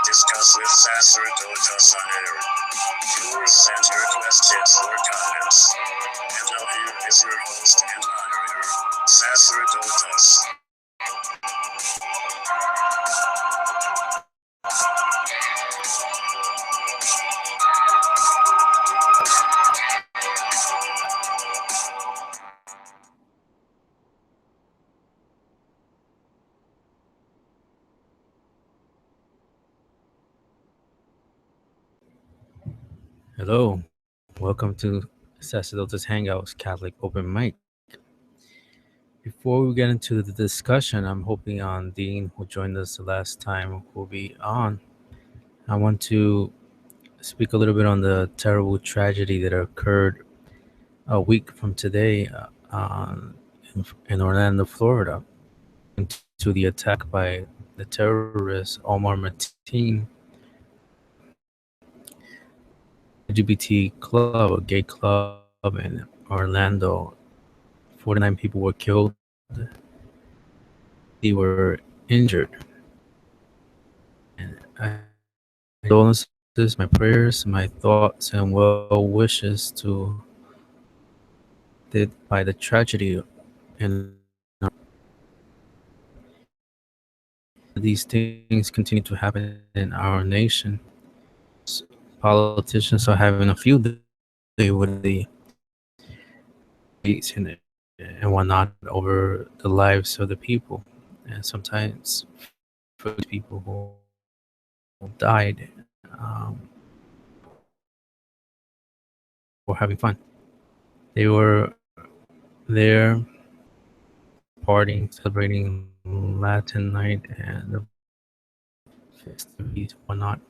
discuss with Sacerdotus on air. Viewers send your questions or comments. And now here is your host and moderator, Sacerdotus. Hello, welcome to Sacerdotus Hangouts Catholic Open Mic. Before we get into the discussion, I'm hoping on Dean, who joined us the last time, will be on. I want to speak a little bit on the terrible tragedy that occurred a week from today in Orlando, Florida, to the attack by the terrorist Omar Mateen, LGBT club, a gay club in Orlando. 49 people were killed. They were injured. And condolences, my prayers, my thoughts, and well wishes to by the tragedy in these things continue to happen in our nation. Politicians are having a field day with the and whatnot over the lives of the people, and sometimes for people who died for having fun. They were there partying, celebrating Latin night and the festivities, whatnot.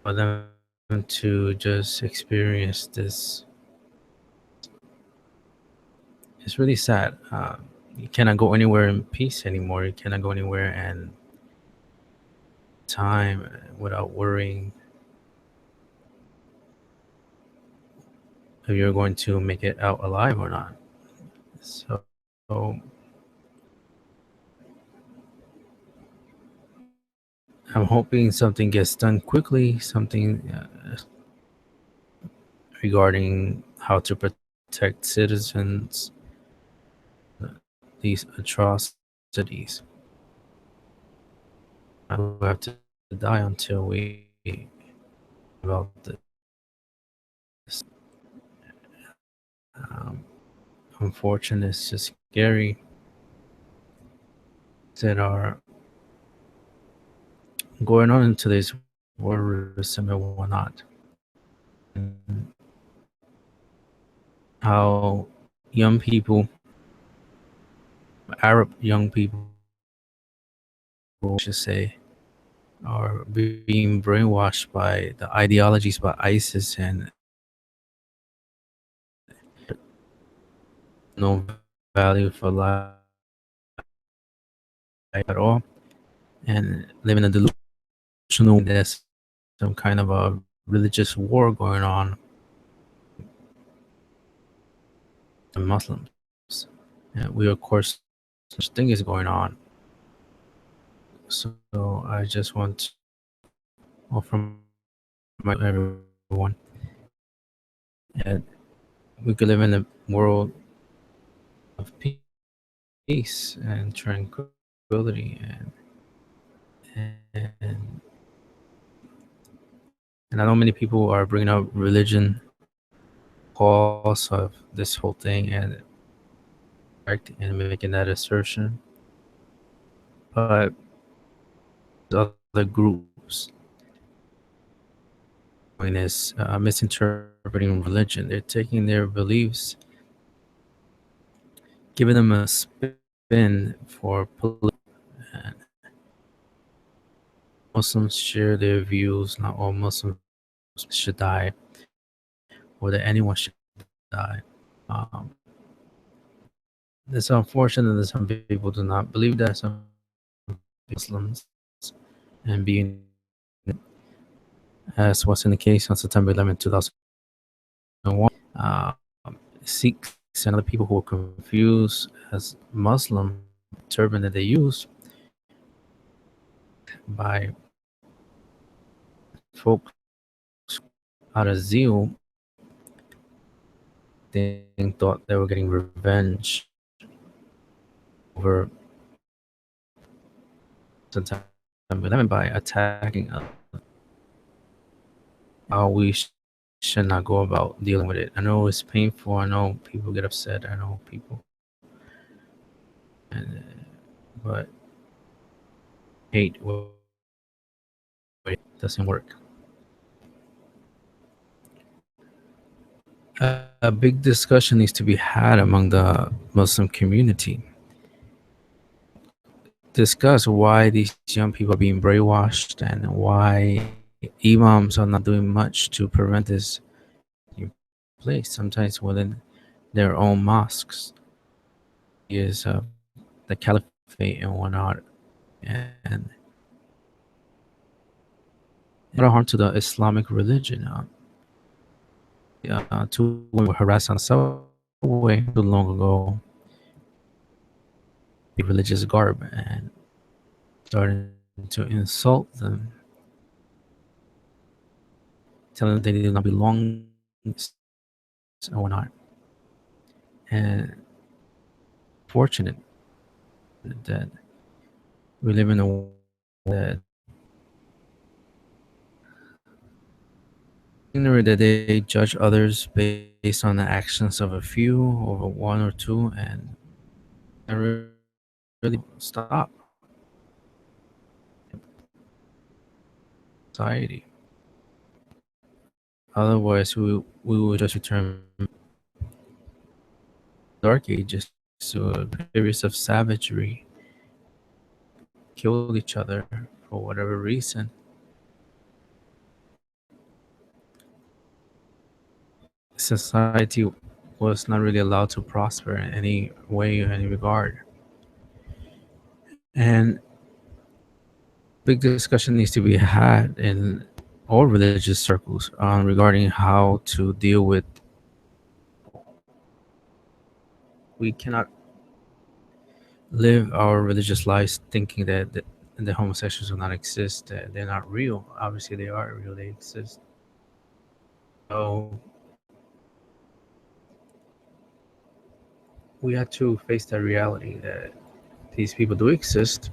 For them to just experience this, it's really sad. You cannot go anywhere in peace anymore. You cannot go anywhere and time without worrying if you're going to make it out alive or not. So I'm hoping something gets done quickly, something regarding how to protect citizens these atrocities. I will have to die until we about this. Unfortunate, it's just scary that are going on in today's world and whatnot. And how young people, Arab young people, I should say, are being brainwashed by the ideologies by ISIS and no value for life at all, and living a delusional there's some kind of a religious war going on with Muslims. And we, of course, such thing is going on. So I just want to offer my everyone that we could live in a world of peace and tranquility and I know many people are bringing up religion cause of this whole thing and making that assertion, but other groups is misinterpreting religion. They're taking their beliefs, giving them a spin for political. And Muslims share their views. Not all Muslims should die, or that anyone should die. It's unfortunate that some people do not believe that. Some Muslims and being as was in the case on September 11, 2001, Sikhs and other people who were confused as Muslim turban that they use by folks out of zeal. They thought they were getting revenge over September 11 by attacking us. How we should not go about dealing with it. I know it's painful. I know people get upset. I know people, and but hate doesn't work. A big discussion needs to be had among the Muslim community. Discuss why these young people are being brainwashed and why imams are not doing much to prevent this in place. Sometimes within their own mosques is the caliphate and whatnot, and a lot of harm to the Islamic religion. Two women were harassed on the subway too long ago, the religious garb, and starting to insult them, telling them they do not belong and whatnot. And fortunate that we live in a world that ignorant that they judge others based on the actions of a few over one or two, and really stop society. Otherwise, we will just return dark ages to a periods of savagery, killed each other for whatever reason. Society was not really allowed to prosper in any way or any regard. And big discussion needs to be had in all religious circles regarding how to deal with. We cannot live our religious lives thinking that the homosexuals will not exist. That they're not real. Obviously, they are real. They exist. So we have to face that reality that these people do exist.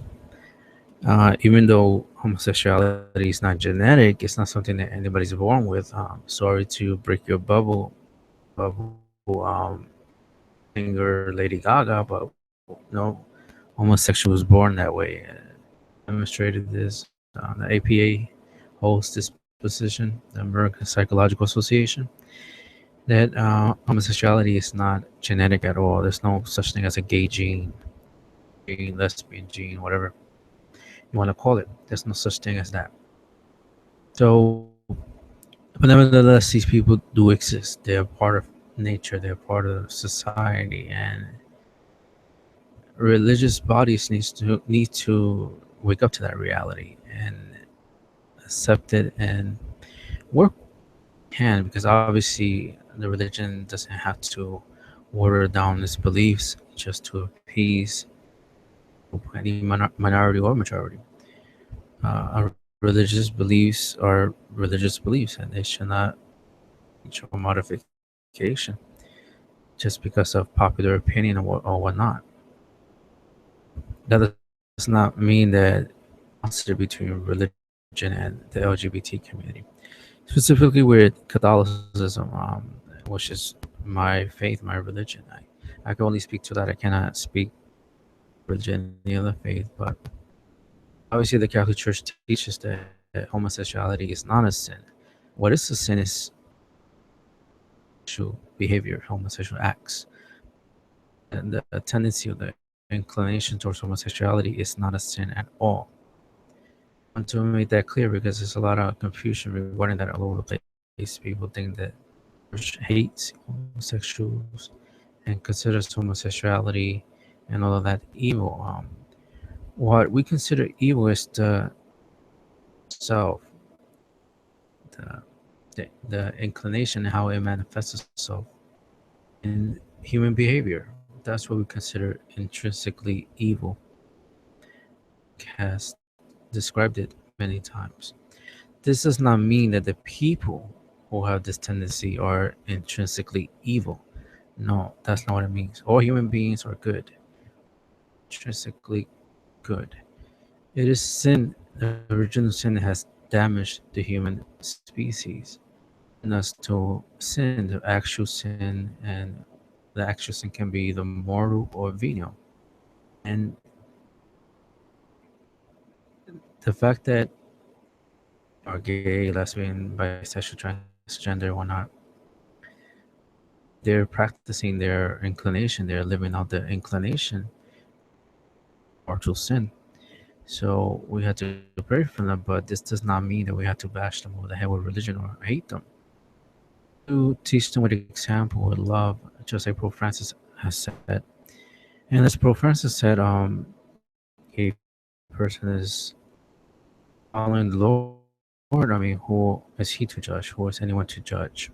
Even though homosexuality is not genetic, it's not something that anybody's born with. Sorry to break your bubble, singer Lady Gaga, but no, homosexual was born that way. Demonstrated this. The APA holds this position, the American Psychological Association, that homosexuality is not genetic at all. There's no such thing as a gay gene, lesbian gene, whatever you want to call it. There's no such thing as that. So, but nevertheless, these people do exist. They are part of nature. They're part of society, and religious bodies need to wake up to that reality and accept it and work can, because obviously the religion doesn't have to water down its beliefs just to appease any minority or majority. Our religious beliefs are religious beliefs, and they should not change or modification just because of popular opinion or whatnot. That does not mean that hostility between religion and the LGBT community, specifically with Catholicism, which is my faith, my religion. I can only speak to that. I cannot speak religion, any other faith, but obviously the Catholic Church teaches that homosexuality is not a sin. What is a sin is sexual behavior, homosexual acts, and the tendency of the inclination towards homosexuality is not a sin at all. I want to make that clear because there's a lot of confusion regarding that all over the place. People think that church hates homosexuals and considers homosexuality and all of that evil. What we consider evil is the self, the, the inclination, and how it manifests itself in human behavior. That's what we consider intrinsically evil. Cast described it many times. This does not mean that the people who have this tendency are intrinsically evil. No, that's not what it means. All human beings are good, intrinsically good. It is sin, the original sin has damaged the human species, and us to sin, the actual sin, and the actual sin can be either mortal or venial. And the fact that are gay, lesbian, bisexual, transgender, whatnot, they're practicing their inclination, they're living out their inclination, mortal sin. So we have to pray for them, but this does not mean that we have to bash them over the head with religion or hate them. To teach them with example, with love, just like Pope Francis has said. And as Pope Francis said, if a person is following the Lord, who is he to judge? Who is anyone to judge?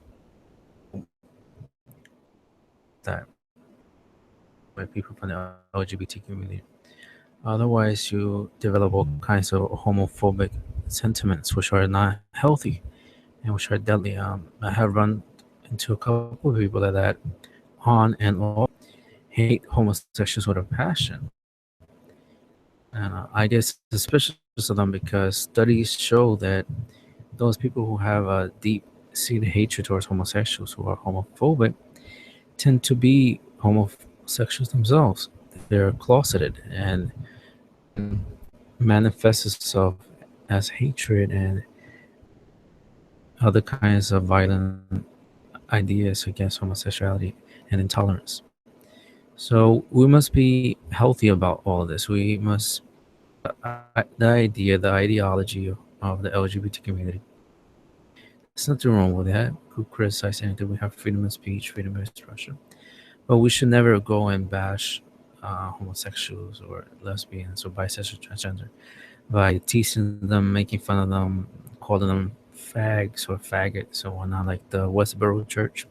That by people from the LGBT community. Otherwise, you develop all kinds of homophobic sentiments, which are not healthy and which are deadly. I have run into a couple of people that on and off hate homosexuals with a passion. I get suspicious of them because studies show that those people who have a deep seated hatred towards homosexuals who are homophobic tend to be homosexuals themselves. They're closeted and manifests itself as hatred and other kinds of violent ideas against homosexuality and intolerance. So we must be healthy about all of this. We must the idea, the ideology of the LGBT community. There's nothing wrong with that. Who criticize anything? We have freedom of speech, freedom of expression, but we should never go and bash homosexuals or lesbians or bisexual, transgender by teasing them, making fun of them, calling them fags or faggots or whatnot, like the Westboro Church.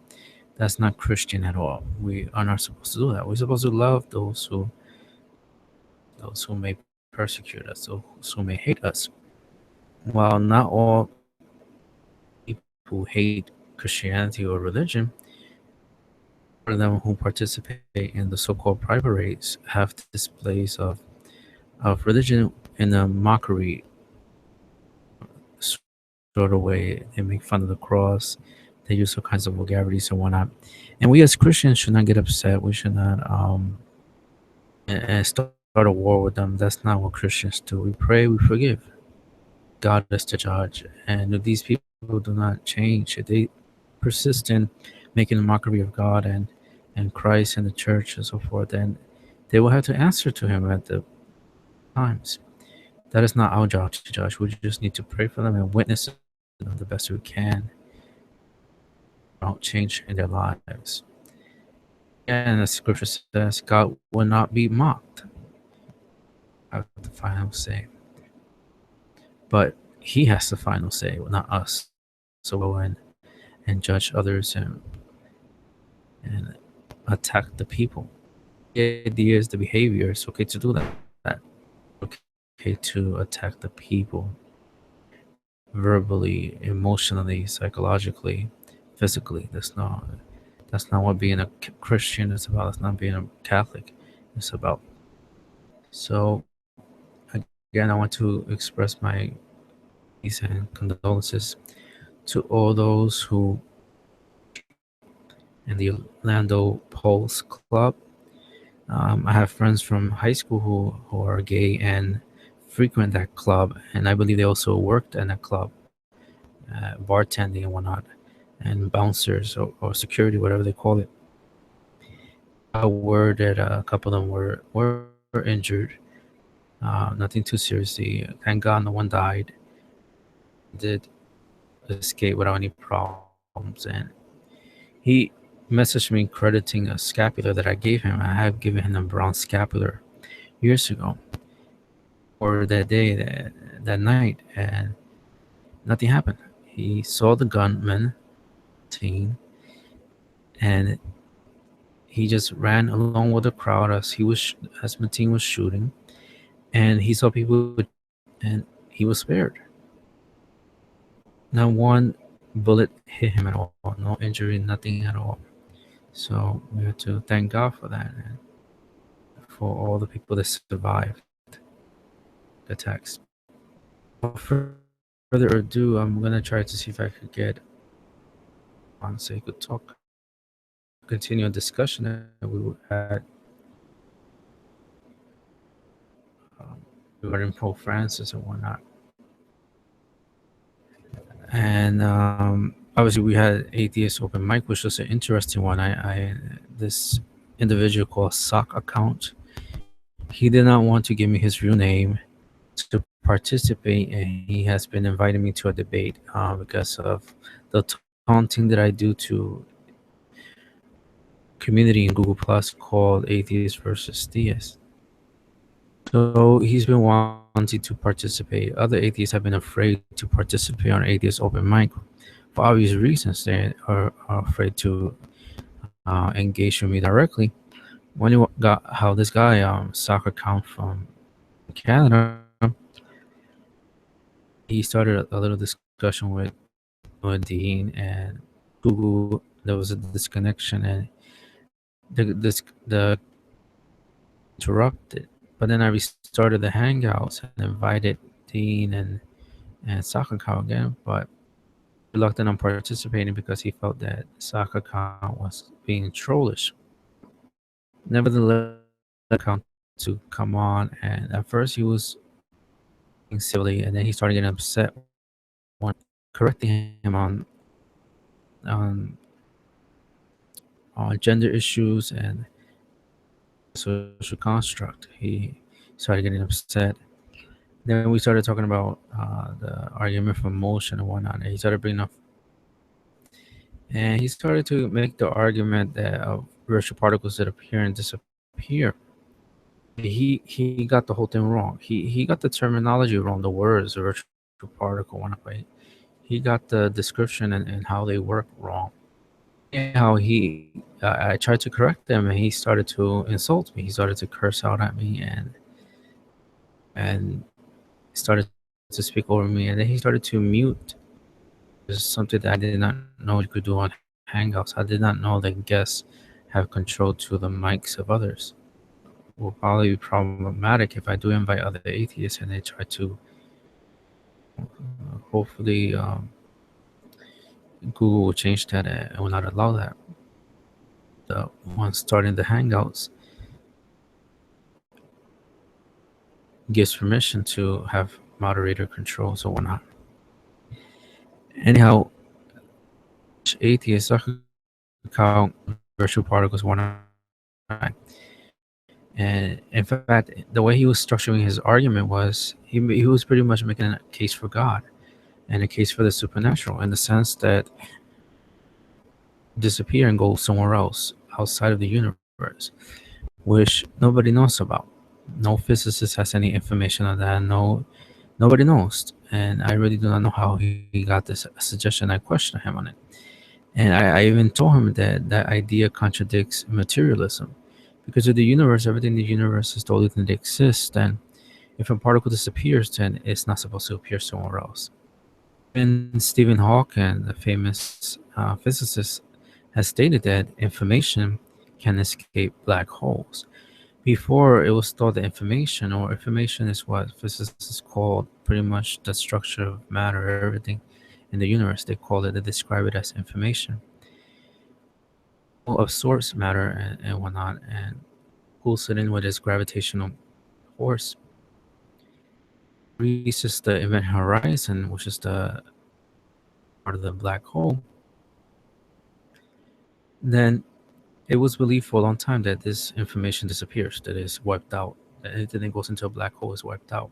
That's not Christian at all. We are not supposed to do that. We're supposed to love those who may persecute us, those who may hate us. While not all people who hate Christianity or religion, for them who participate in the so-called private race have displays of religion in a mockery sort of way. They make fun of the cross. They use all kinds of vulgarities and whatnot. And we as Christians should not get upset. We should not and start a war with them. That's not what Christians do. We pray, we forgive. God is to judge. And if these people do not change, if they persist in making a mockery of God and Christ and the church and so forth, then they will have to answer to him at the times. That is not our job to judge. We just need to pray for them and witness to them the best we can about change in their lives. Again, the scripture says, God will not be mocked. I have the final say. But he has the final say, not us. So we can't go and judge others and attack the people. The ideas, the behavior, it's okay to do that. Okay to attack the people verbally, emotionally, psychologically, physically. That's not what being a Christian is about. That's not being a Catholic is about. So again, I want to express my peace and condolences to all those who in the Orlando Pulse Club. I have friends from high school who are gay and frequent that club, and I believe they also worked in that club, bartending and whatnot, and bouncers or security, whatever they call it. I got word that a couple of them were injured, nothing too seriously. Thank God, no one died. Did escape without any problems, and he messaged me crediting a scapular that I gave him. I have given him a bronze scapular years ago or that day, that night, and nothing happened. He saw the gunman scene, and he just ran along with the crowd as Mateen was shooting, and he saw people and he was spared. Not one bullet hit him at all. No injury, nothing at all. So we have to thank God for that and for all the people that survived the attacks. Without further ado, I'm gonna try to see if I could get on so you could talk, continue a discussion that we had regarding Pope Francis and whatnot. And obviously, we had atheist open mic, which was an interesting one. I this individual called Sock Account. He did not want to give me his real name to participate, and he has been inviting me to a debate because of the taunting that I do to community in Google Plus called Atheist versus Theist. So he's been wanting to participate. Other atheists have been afraid to participate on atheist open mic for obvious reasons. They are afraid to engage with me directly. When you got how this guy, soccer count from Canada, he started a little discussion with Dean and Google. There was a disconnection, and the interrupted. But then I restarted the Hangouts and invited Dean and Soccer Cow again, but reluctant on participating because he felt that Soccer Cow was being trollish. Nevertheless, account to come on, and at first he was being silly, and then he started getting upset when correcting him on gender issues and social construct. He started getting upset. Then we started talking about the argument for motion and whatnot. And he started bringing up, and he started to make the argument that virtual particles that appear and disappear. He got the whole thing wrong. He got the terminology wrong. The words virtual particle, whatnot. He got the description and how they work wrong. Anyhow, I tried to correct him, and he started to insult me. He started to curse out at me and started to speak over me, and then he started to mute. It's something that I did not know you could do on Hangouts. I did not know that guests have control to the mics of others. Will probably be problematic if I do invite other atheists and they try to hopefully Google will change that and will not allow that. The one starting the Hangouts gives permission to have moderator controls or whatnot. Anyhow, atheists count virtual particles one at a time. And in fact, the way he was structuring his argument was he was pretty much making a case for God and a case for the supernatural in the sense that disappear and go somewhere else outside of the universe, which nobody knows about. No physicist has any information on that. Nobody knows, and I really do not know how he got this suggestion. I questioned him on it, and I even told him that that idea contradicts materialism, because of the universe, everything in the universe is the only thing that exists. Then, if a particle disappears, then it's not supposed to appear somewhere else. And Stephen Hawking, the famous physicist, has stated that information can escape black holes. Before, it was thought that information is what physicists call pretty much the structure of matter, everything in the universe. They describe it as information. Absorbs matter and whatnot and pulls it in with its gravitational force. Reaches the event horizon, which is the part of the black hole. Then it was believed for a long time that this information disappears, that it's wiped out, that anything that goes into a black hole is wiped out.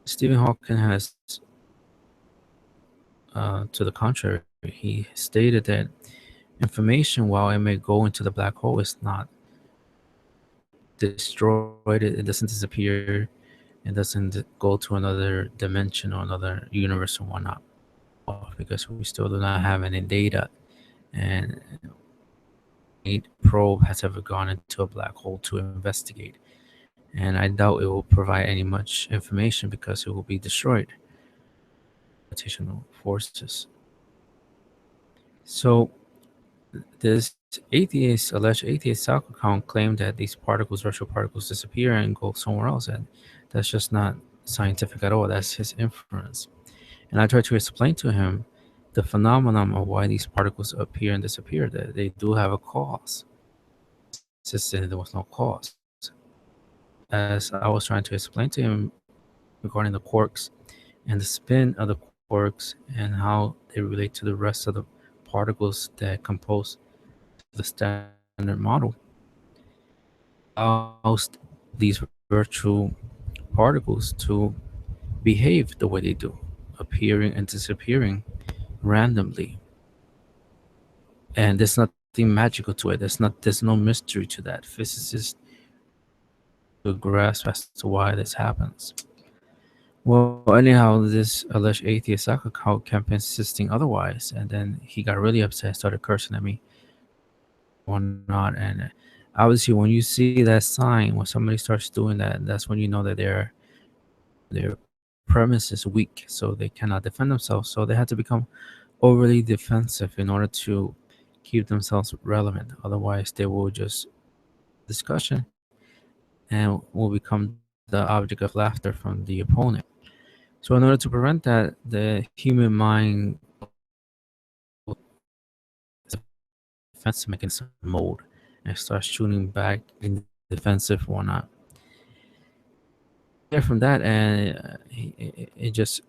Stephen Hawking has, to the contrary, he stated that information, while it may go into the black hole, is not destroyed. It doesn't disappear. It doesn't go to another dimension or another universe or whatnot, because we still do not have any data, and probe has ever gone into a black hole to investigate. And I doubt it will provide any much information because it will be destroyed. forces. So this atheist, alleged atheist soccer account claimed that these particles, virtual particles, disappear and go somewhere else, and that's just not scientific at all. That's his inference. And I tried to explain to him the phenomenon of why these particles appear and disappear. That they do have a cause. He insisted there was no cause. As I was trying to explain to him regarding the quarks and the spin of the quarks and how they relate to the rest of the particles that compose the standard model, allows these virtual particles to behave the way they do, appearing and disappearing randomly. And there's nothing magical to it. There's no mystery to that. Physicists to grasp as to why this happens. Well, anyhow, this alleged atheist soccer coach kept insisting otherwise, and then he got really upset, started cursing at me, whatnot. And obviously, when you see that sign, when somebody starts doing that, that's when you know that their premise is weak, so they cannot defend themselves. So they had to become overly defensive in order to keep themselves relevant. Otherwise, they will just discussion and will become the object of laughter from the opponent. So, in order to prevent that, the human mind defense mechanism mode and starts shooting back in defensive whatnot. There from that, and it just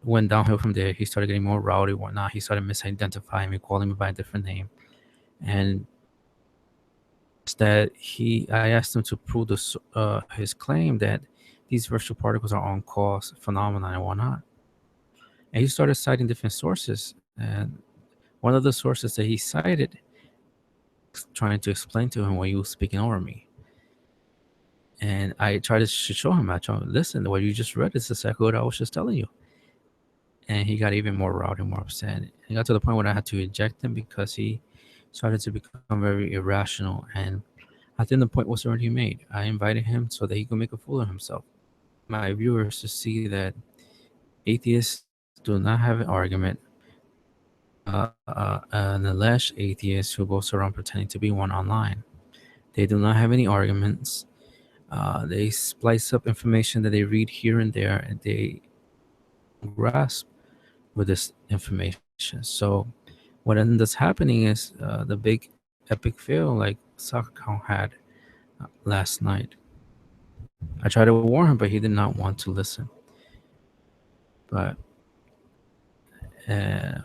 went downhill from there. He started getting more rowdy, whatnot. He started misidentifying me, calling me by a different name, and that I asked him to prove his claim that these virtual particles are on cause phenomena and whatnot. And he started citing different sources, and one of the sources that he cited, trying to explain to him why he was speaking over me. And I tried to show him, I told him, listen, what you just read is exactly what I was just telling you. And he got even more rowdy, more upset. It got to the point where I had to eject him because he started to become very irrational. And I think the point was already made. I invited him so that he could make a fool of himself. My viewers to see that atheists do not have an argument. An alleged atheist who goes around pretending to be one online. They do not have any arguments. They splice up information that they read here and there, and they grasp with this information. So what ends up happening is the big epic fail like soccer count had last night. I tried to warn him, but he did not want to listen. But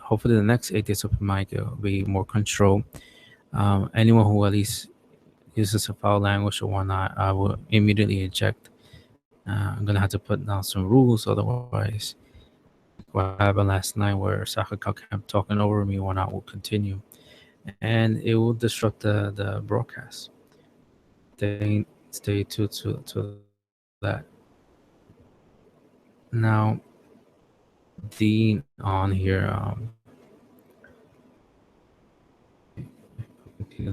hopefully the next atheist open mic will be more control. Anyone who at least uses a foul language or whatnot, I will immediately eject. I'm gonna have to put down some rules, otherwise, what happened last night where Sakako kept talking over me when I will continue, and it will disrupt the broadcast. Stay to that. Now, Dean on here,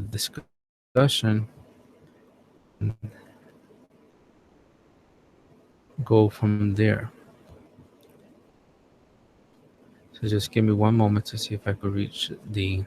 discussion, go from there. So just give me one moment to see if I could reach the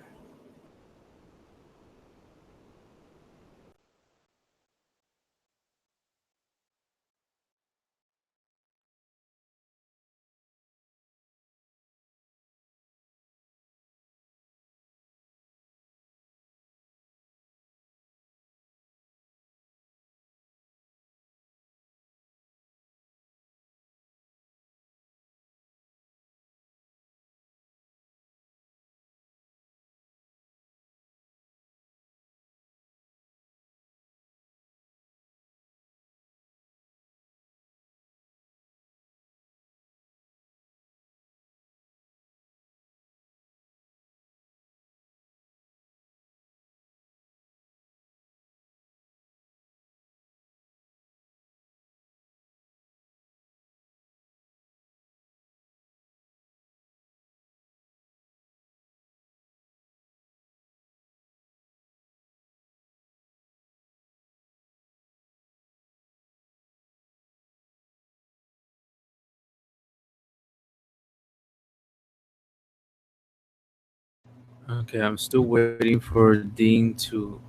Okay, I'm still waiting for Dean to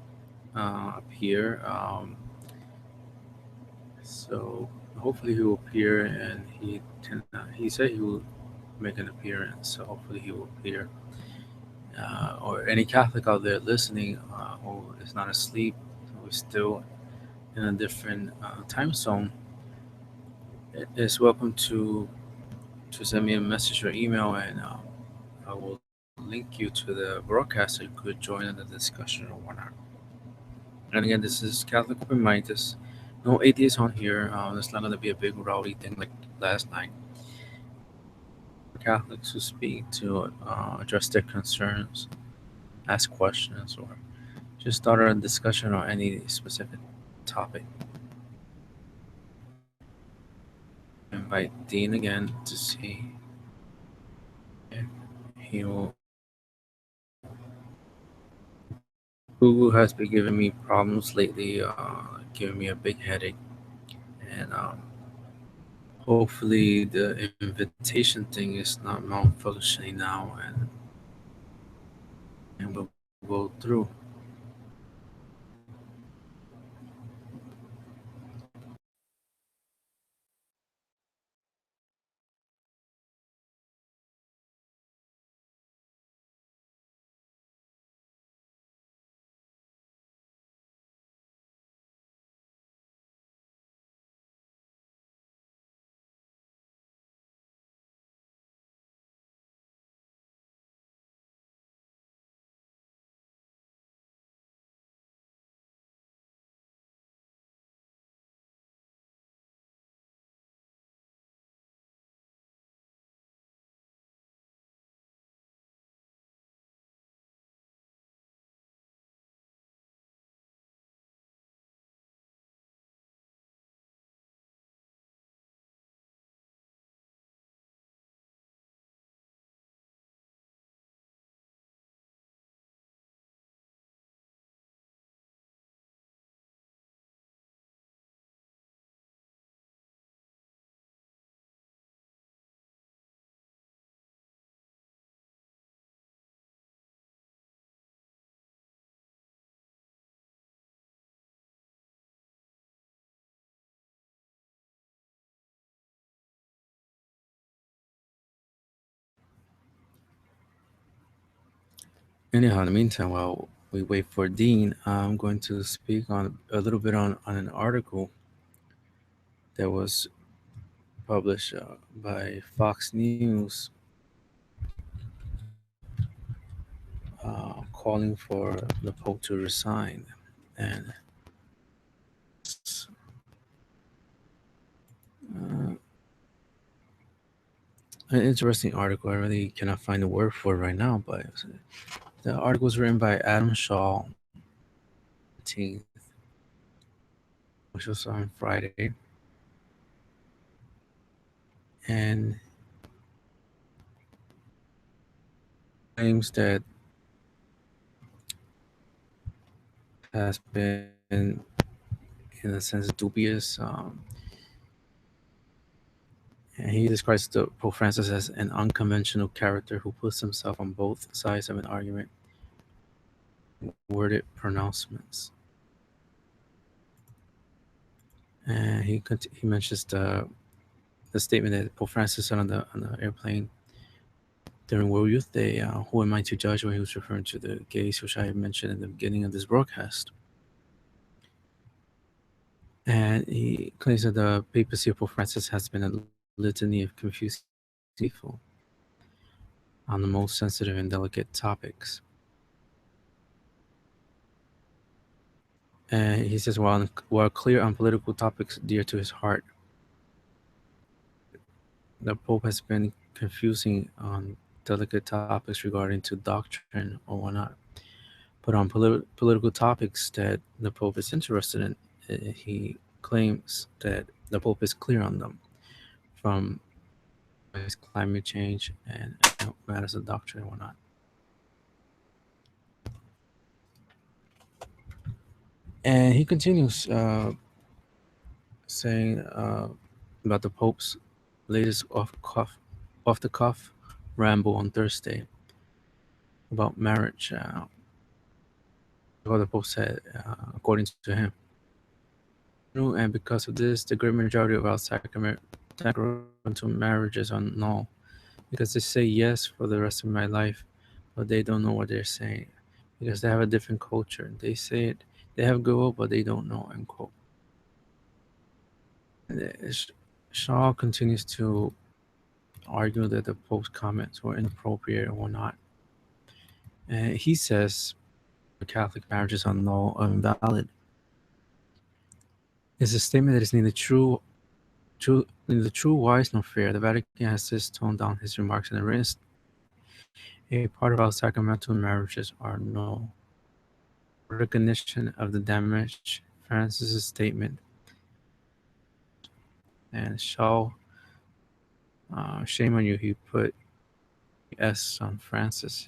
appear. So hopefully he will appear, and he said he will make an appearance. So hopefully he will appear. Or any Catholic out there listening who is not asleep, who is still in a different time zone, is welcome to send me a message or email, and I will link you to the broadcast so you could join in the discussion or whatnot. And again, this is Catholic Open Mind. There's no atheists on here. It's not going to be a big rowdy thing like last night. For Catholics who speak to address their concerns, ask questions, or just start a discussion on any specific topic. I invite Dean again to see if he will. Google has been giving me problems lately, giving me a big headache, and hopefully the invitation thing is not malfunctioning now, and we'll go through. Anyhow, in the meantime, while we wait for Dean, I'm going to speak on a little bit on an article that was published by Fox News, calling for the Pope to resign. And it's uh, an interesting article. I really cannot find the word for it right now, but the article was written by Adam Shaw, 18th, which was on Friday, and claims that has been, in a sense, dubious. And he describes Pope Francis as an unconventional character who puts himself on both sides of an argument, worded pronouncements. And he mentions the statement that Pope Francis said on the airplane during World Youth Day. Who am I to judge? When he was referring to the gays, which I mentioned in the beginning of this broadcast. And he claims that the papacy of Pope Francis has been a litany of confusing deceitful on the most sensitive and delicate topics. And he says, while clear on political topics dear to his heart, the Pope has been confusing on delicate topics regarding to doctrine or whatnot. But on political topics that the Pope is interested in, he claims that the Pope is clear on them, from climate change and matters of doctrine and whatnot. And he continues saying about the Pope's latest off the cuff ramble on Thursday. about marriage. What the Pope said, according to him. And because of this, the great majority of our sacramental marriages are null because they say yes for the rest of my life, but they don't know what they're saying because they have a different culture. They say it, they have goal, but they don't know. End quote. And Shaw continues to argue that the Pope's comments were inappropriate or not. And he says Catholic marriages are null or invalid. It's a statement that is neither true, wise, nor fair. The Vatican has since toned down his remarks in a written a part of our sacramental marriages are null. Recognition of the damage Francis's statement and Shaw, shame on you, he put S on Francis.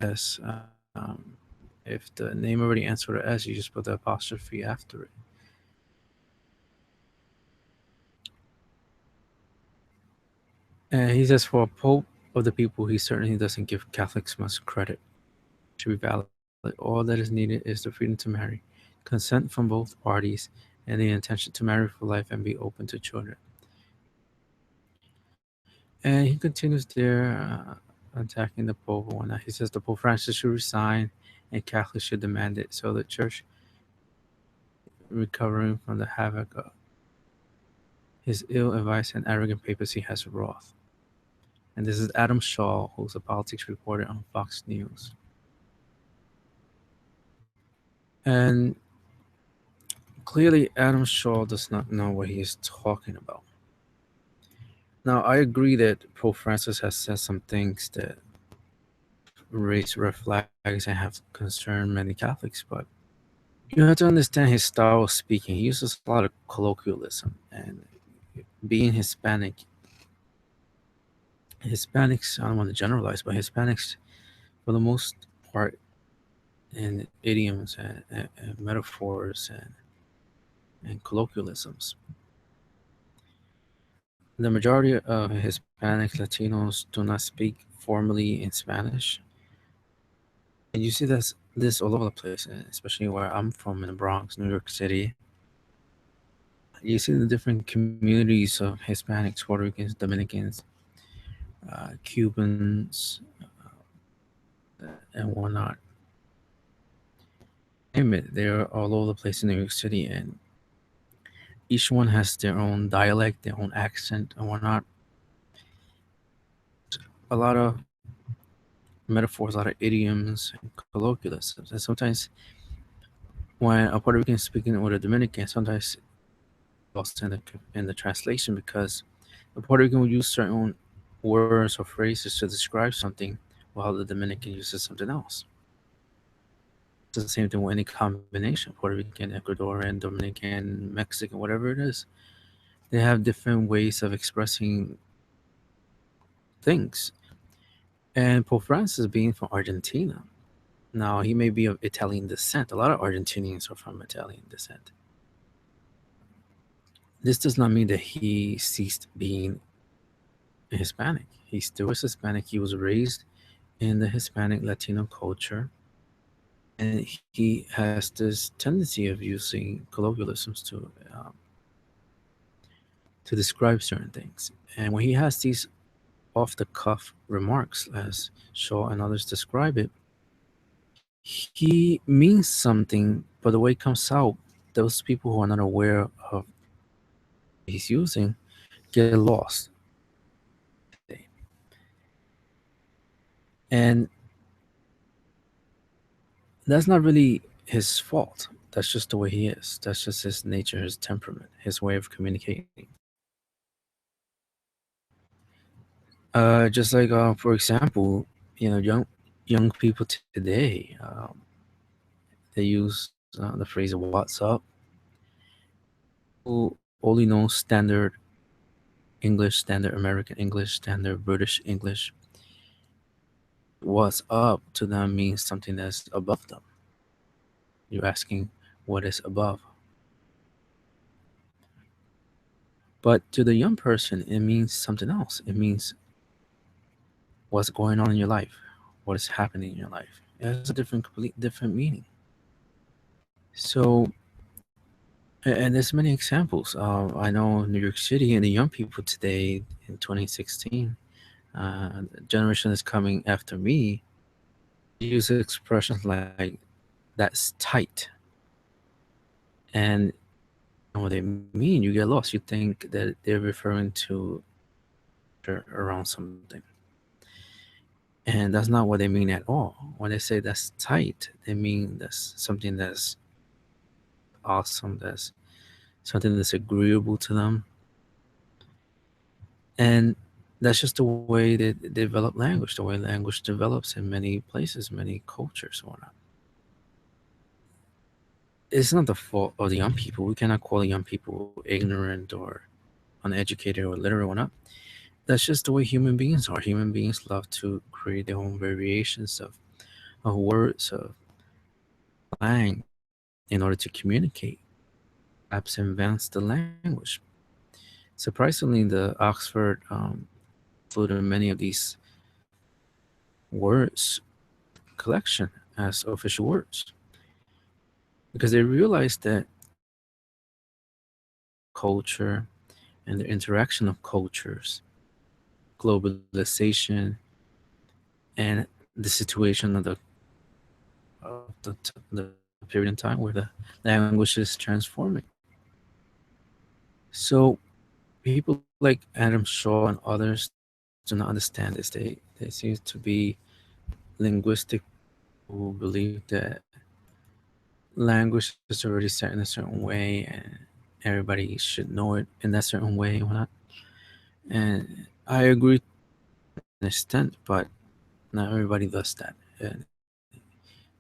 S. If the name already ends with an S, you just put the apostrophe after it. And he says, for a pope of the people, he certainly doesn't give Catholics much credit. Should be valid. All that is needed is the freedom to marry, consent from both parties, and the intention to marry for life and be open to children. And he continues there, attacking the Pope and whatnot. He says the Pope Francis should resign and Catholics should demand it so the Church recovering from the havoc of his ill advised and arrogant papacy has wrought. And this is Adam Shaw, who's a politics reporter on Fox News. And clearly, Adam Shaw does not know what he is talking about. Now, I agree that Pope Francis has said some things that raise red flags and have concerned many Catholics, but you have to understand his style of speaking. He uses a lot of colloquialism, and being Hispanic, Hispanics, I don't want to generalize, but Hispanics, for the most part, in idioms and metaphors and colloquialisms. The majority of Hispanics, Latinos do not speak formally in Spanish. And you see this all over the place, especially where I'm from in the Bronx, New York City. You see the different communities of Hispanics, Puerto Ricans, Dominicans, Cubans, and whatnot. Name it, they're all over the place in New York City, and each one has their own dialect, their own accent, and whatnot. A lot of metaphors, a lot of idioms and colloquialisms. And sometimes when a Puerto Rican is speaking with a Dominican, sometimes lost in the translation because the Puerto Rican will use certain words or phrases to describe something while the Dominican uses something else. It's the same thing with any combination, Puerto Rican, Ecuadorian, Dominican, Mexican, whatever it is. They have different ways of expressing things. And Pope Francis being from Argentina, now he may be of Italian descent. A lot of Argentinians are from Italian descent. This does not mean that he ceased being Hispanic. He still is Hispanic. He was raised in the Hispanic Latino culture, and he has this tendency of using colloquialisms to describe certain things. And when he has these off the cuff remarks, as Shaw and others describe it, he means something, but the way it comes out, those people who are not aware of he's using get lost. And that's not really his fault. That's just the way he is. That's just his nature, his temperament, his way of communicating. Just like, for example, young people today, they use the phrase "What's up." Who only know standard English, standard American English, standard British English. What's up to them means something that's above them. You're asking what is above. But to the young person, it means something else. It means what's going on in your life. what is happening in your life. It has a complete different meaning. So, and there's many examples. I know New York City and the young people today in 2016, the generation that's coming after me, use expressions like "that's tight," and what they mean, you get lost. You think that they're referring to around something, and that's not what they mean at all. When they say that's tight, they mean that's something that's awesome, that's something that's agreeable to them, and that's just the way they develop language, the way language develops in many places, many cultures, and whatnot. It's not the fault of the young people. We cannot call the young people ignorant or uneducated or literate or not. That's just the way human beings are. Human beings love to create their own variations of words, of slang, in order to communicate, perhaps advance the language. Surprisingly, the Oxford included many of these words collection as official words because they realized that culture and the interaction of cultures, globalization, and the situation of the period in time where the language is transforming. So people like Adam Shaw and others do not understand this. They seem to be linguistic who believe that language is already set in a certain way and everybody should know it in that certain way and whatnot. And I agree to an extent, but not everybody does that. And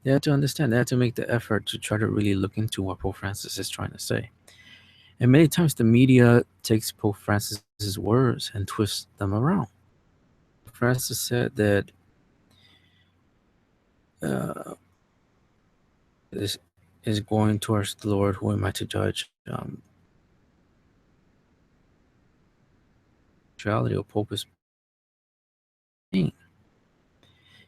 they have to understand, they have to make the effort to try to really look into what Pope Francis is trying to say. And many times the media takes Pope Francis's words and twists them around. Pope Francis said that uh, is going towards the Lord. Who am I to judge? Sexuality or Pope is paying.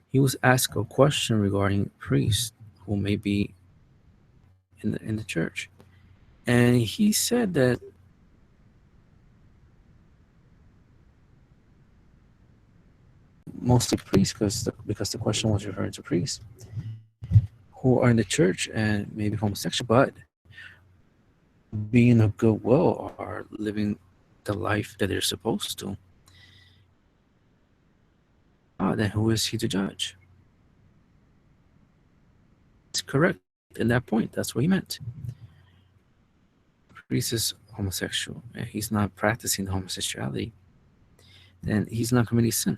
He was asked a question regarding priests who may be in the church, and he said that mostly priests, because the question was referring to priests who are in the church and maybe homosexual, but being of good will are living the life that they're supposed to. Then who is he to judge? It's correct in that point. That's what he meant. Priest is homosexual and he's not practicing the homosexuality, then he's not committing sin.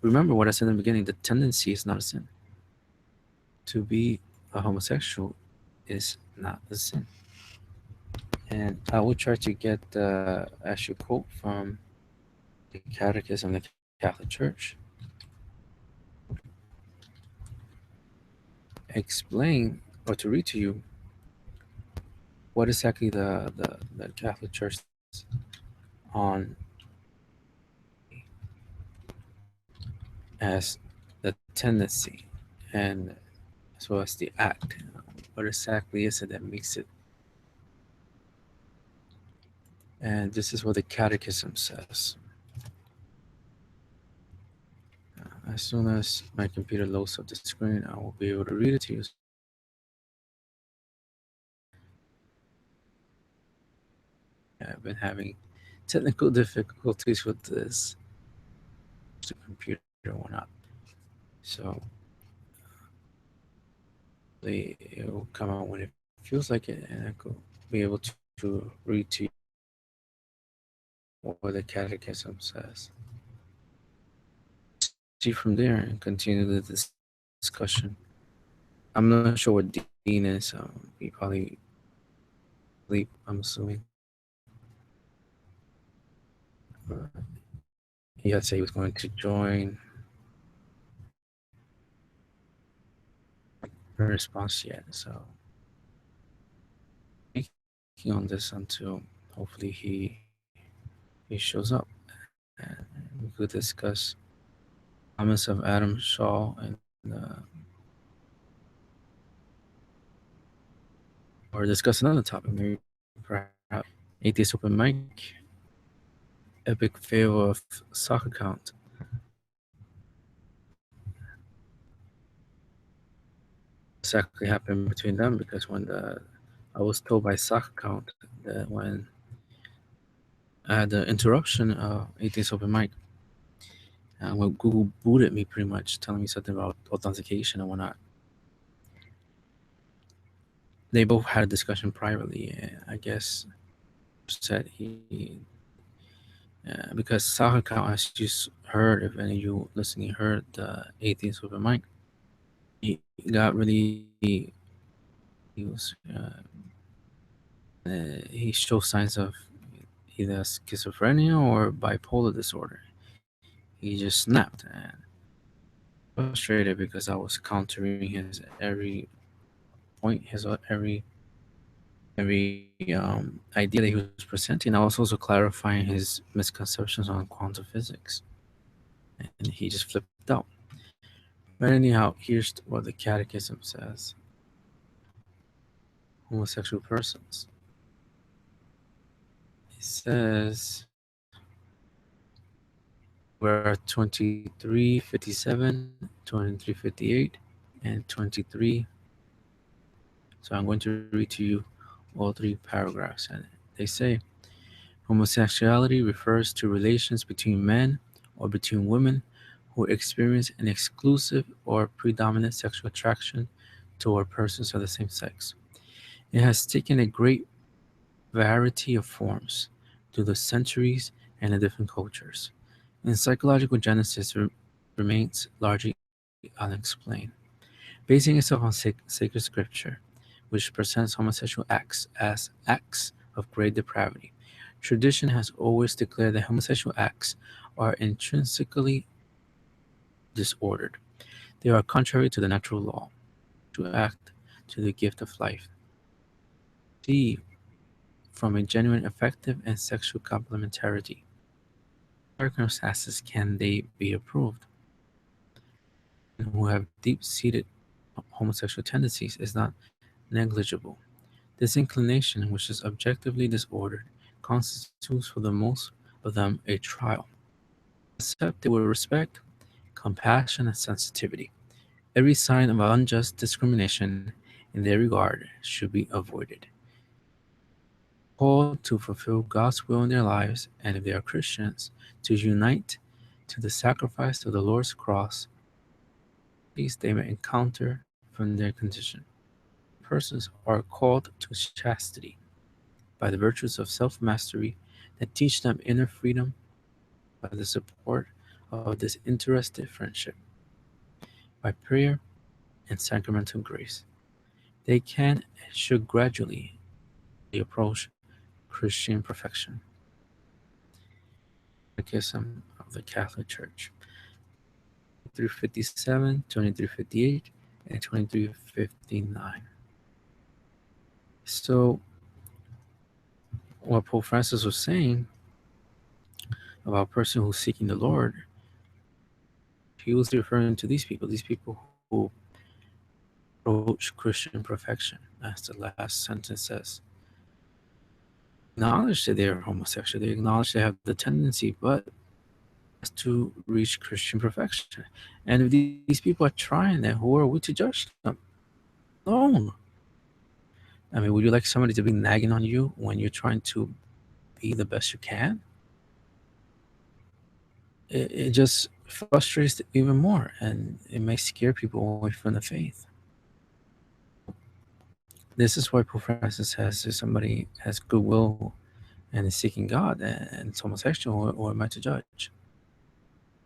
Remember what I said in the beginning, the tendency is not a sin. To be a homosexual is not a sin. And I will try to get the actual quote from the Catechism of the Catholic Church. Explain or to read to you what exactly the Catholic Church says on as the tendency and as well as the act. What exactly is it that makes it? And this is what the Catechism says. As soon as my computer loads up the screen, I will be able to read it to you. I've been having technical difficulties with this the computer and whatnot. So it will come out when it feels like it, and I could be able to read to you what the Catechism says. See from there and continue the discussion. I'm not sure what Dean is. He probably sleep, I'm assuming. Uh, he had said he was going to join. No response yet. So working on this until hopefully he shows up and we could discuss comments of Adam Shaw and or discuss another topic, maybe perhaps atheist open mic, epic fail of soccer count. What exactly happened between them? Because I was told by soccer count that when I had the interruption of atheist open mic, when Google booted me pretty much, telling me something about authentication and whatnot. They both had a discussion privately, and I guess said because soccer count, as you heard, if any of you listening heard the atheist open mic, he got really he was he showed signs of either schizophrenia or bipolar disorder. He just snapped and frustrated because I was countering his every point, his every idea that he was presenting. I was also clarifying his misconceptions on quantum physics, and he just flipped out. But anyhow, here's what the Catechism says: homosexual persons. It says we're at 2357, 2358, and 23. So I'm going to read to you all three paragraphs. And they say homosexuality refers to relations between men or between women who experience an exclusive or predominant sexual attraction toward persons of the same sex. It has taken a great variety of forms through the centuries and in different cultures. And psychological genesis remains largely unexplained. Basing itself on sacred scripture, which presents homosexual acts as acts of great depravity, tradition has always declared that homosexual acts are intrinsically disordered. They are contrary to the natural law, to act to the gift of life, see from a genuine affective and sexual complementarity. Circumstances can they be approved? And who have deep-seated homosexual tendencies is not negligible. This inclination, which is objectively disordered, constitutes for the most of them a trial. Accepted with respect, compassion, and sensitivity. Every sign of unjust discrimination in their regard should be avoided. Called to fulfill God's will in their lives, and if they are Christians, to unite to the sacrifice of the Lord's cross, these they may encounter from their condition. Persons are called to chastity by the virtues of self mastery that teach them inner freedom by the support of this interested friendship. By prayer and sacramental grace, they can and should gradually approach Christian perfection. Catechism of the Catholic Church 2357, 2358, and 2359. So, what Pope Francis was saying about a person who's seeking the Lord, he was referring to these people who approach Christian perfection, as the last sentence says. Acknowledge that they are homosexual, they acknowledge they have the tendency, but to reach Christian perfection. And if these people are trying that, who are we to judge them? Alone. I mean, would you like somebody to be nagging on you when you're trying to be the best you can? It just frustrates even more, and it may scare people away from the faith. This is why Pope Francis says if somebody has goodwill and is seeking God and it's homosexual, or am I to judge?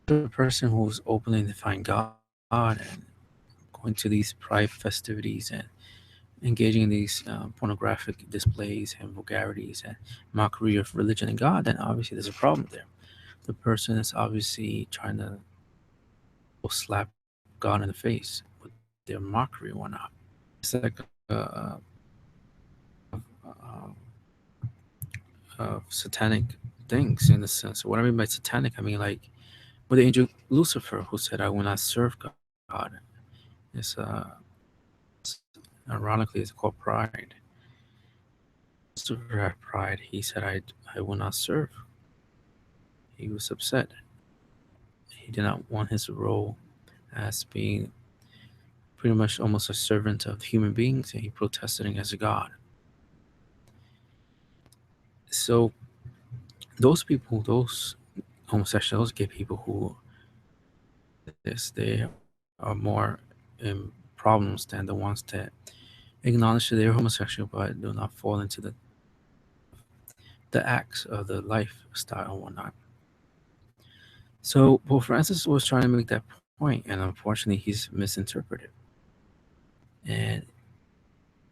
The person who's openly defying God and going to these pride festivities and engaging in these pornographic displays and vulgarities and mockery of religion and God, then obviously there's a problem there. The person is obviously trying to slap God in the face with their mockery or whatnot. It's like satanic things in a sense. What I mean by satanic, I mean like Or the angel Lucifer, who said, "I will not serve God." It's ironically, it's called pride. Lucifer had pride. He said, I will not serve." He was upset. He did not want his role as being pretty much almost a servant of human beings, and he protested against God. So those people, those homosexuals, gay people who this, they are more in problems than the ones that acknowledge that they're homosexual but do not fall into the acts of the lifestyle and whatnot. So Pope Francis was trying to make that point, and unfortunately, he's misinterpreted. And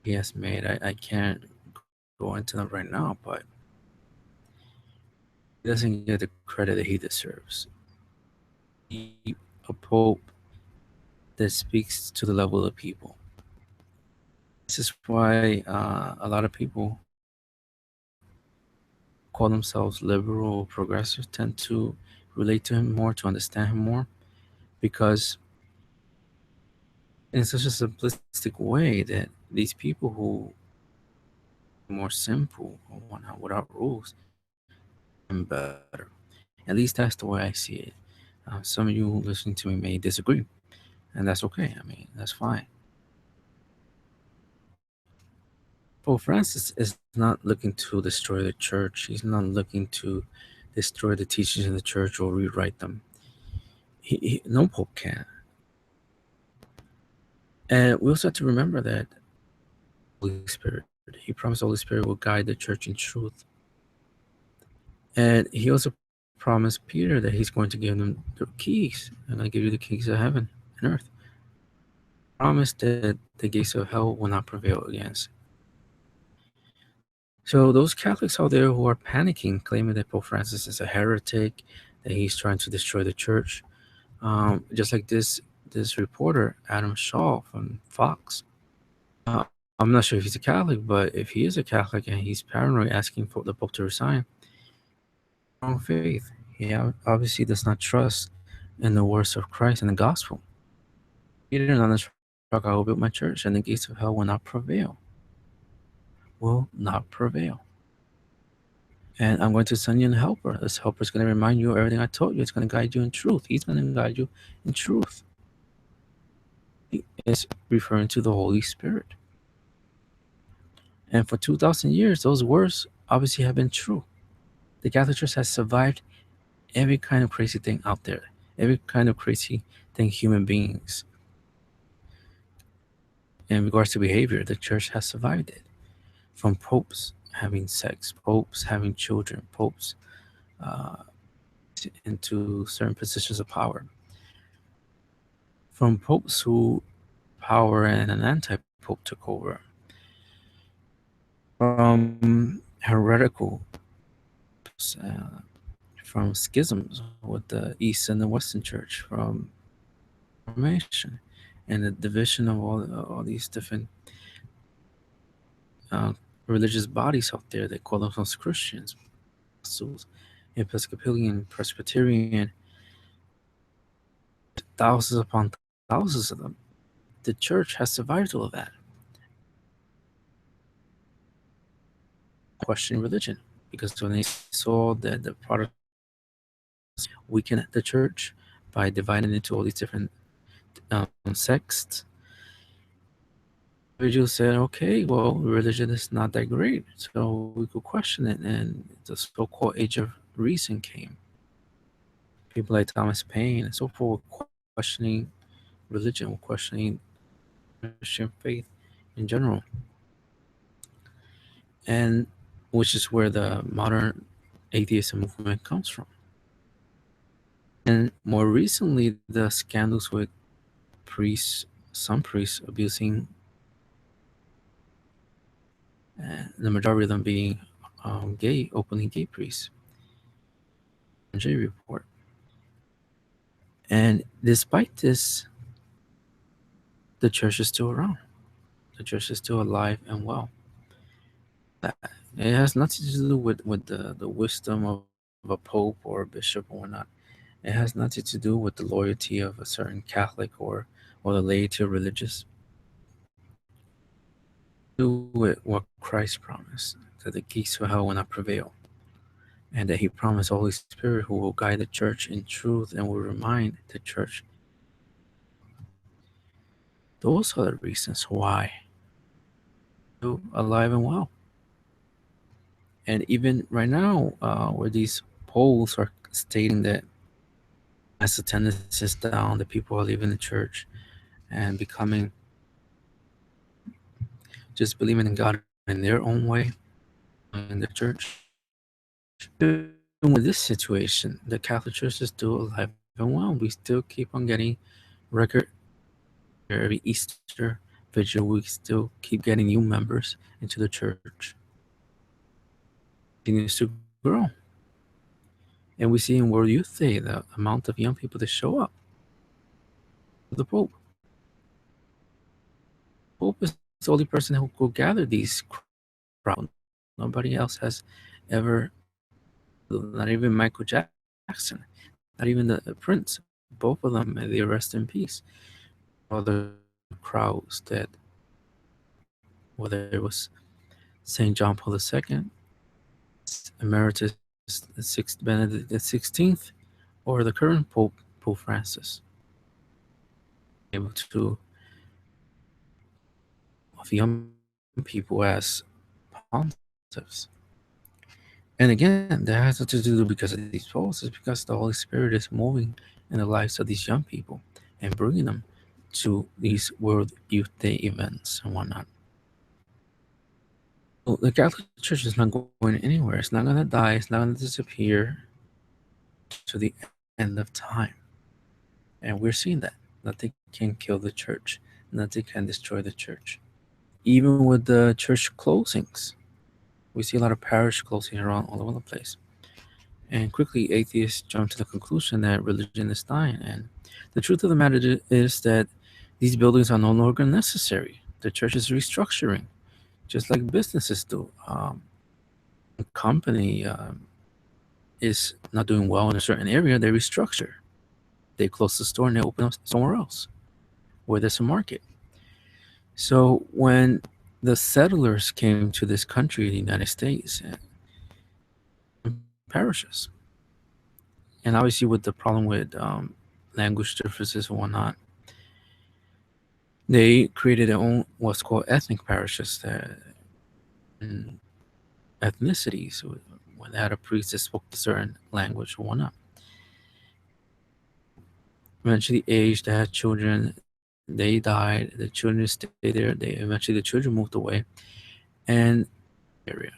he has made, I can't go into them right now, but he doesn't get the credit that he deserves. He, a pope that speaks to the level of the people. This is why a lot of people call themselves liberal or progressive tend to relate to him more, to understand him more, because in such a simplistic way that these people who more simple or whatnot without rules understand him better. At least that's the way I see it. Some of you listening to me may disagree, and that's okay. I mean, that's fine. Pope Francis is not looking to destroy the church. He's not looking to destroy the teachings of the church or rewrite them. No pope can. And we also have to remember that Holy Spirit. He promised the Holy Spirit will guide the church in truth. And he also promised Peter that he's going to give them the keys. I'm going to give you the keys of heaven and earth. Promise that the gates of hell will not prevail against. So those Catholics out there who are panicking, claiming that Pope Francis is a heretic, that he's trying to destroy the church, just like this reporter Adam Shaw from Fox. I'm not sure if he's a Catholic, but if he is a Catholic and he's paranoid asking for the Pope to resign, wrong faith. He obviously does not trust in the words of Christ and the gospel. Peter on this rock I will build my church, and the gates of hell will not prevail. Will not prevail. And I'm going to send you a helper. This helper is going to remind you of everything I told you. It's going to guide you in truth. He's going to guide you in truth. It's referring to the Holy Spirit. And for 2,000 years, those words obviously have been true. The Catholic Church has survived every kind of crazy thing out there, every kind of crazy thing human beings. In regards to behavior, the church has survived it. From popes having sex, popes having children, popes uh, into certain positions of power, from popes who power and an anti-pope took over, from heretical, from schisms with the East and the Western Church, from Reformation, and the division of all these different uh, religious bodies out there that call themselves Christians, Pentecostals, Episcopalian, Presbyterian, thousands upon thousands of them. The church has survived all of that. Questioning religion, because when they saw that the Protestants weaken the church by dividing it into all these different sects, individuals said, okay, well, religion is not that great, so we could question it. And the so-called Age of Reason came. People like Thomas Paine and so forth were questioning religion, were questioning Christian faith in general. And which is where the modern atheism movement comes from. And more recently, the scandals with priests, some priests abusing, the majority of them being gay, openly gay priests. J report. And despite this, the church is still around. The church is still alive and well. It has nothing to do with the wisdom of a pope or a bishop or whatnot. It has nothing to do with the loyalty of a certain Catholic or the laity or religious. Do with what Christ promised, that the gates of hell will not prevail, and that He promised the Holy Spirit who will guide the church in truth and will remind the church. Those are the reasons why we're alive and well. And even right now, where these polls are stating that as attendance is down, the people are leaving the church and becoming just believing in God in their own way, in their church. Even with this situation, the Catholic Church is still alive and well. We still keep on getting record every Easter vigil. We still keep getting new members into the church. It continues to grow. And we see in World Youth Day the amount of young people that show up to the Pope. Pope is the only person who could gather these crowds. Nobody else has ever, not even Michael Jackson, not even the Prince. Both of them, may they rest in peace. Other crowds that, whether it was St. John Paul II, Emeritus the Sixth Benedict the XVI, or the current Pope, Pope Francis, able to of young people as pontiffs. And again, that has nothing to do because of these posts. It's because the Holy Spirit is moving in the lives of these young people and bringing them to these World Youth Day events and whatnot. So the Catholic Church is not going anywhere. It's not going to die. It's not going to disappear to the end of time. And we're seeing that. Nothing can kill the church. Nothing can destroy the church. Even with the church closings, we see a lot of parish closing around all over the place. And quickly, atheists jump to the conclusion that religion is dying. And the truth of the matter is that these buildings are no longer necessary. The church is restructuring, just like businesses do. A company is not doing well in a certain area, they restructure. They close the store and they open up somewhere else where there's a market. So when the settlers came to this country, the United States, parishes, and obviously with the problem with language differences and whatnot, they created their own what's called ethnic parishes that mm, ethnicities when they had a priest that spoke a certain language or whatnot. Eventually, aged, they had children, they died. The children stayed there. They eventually the children moved away, and area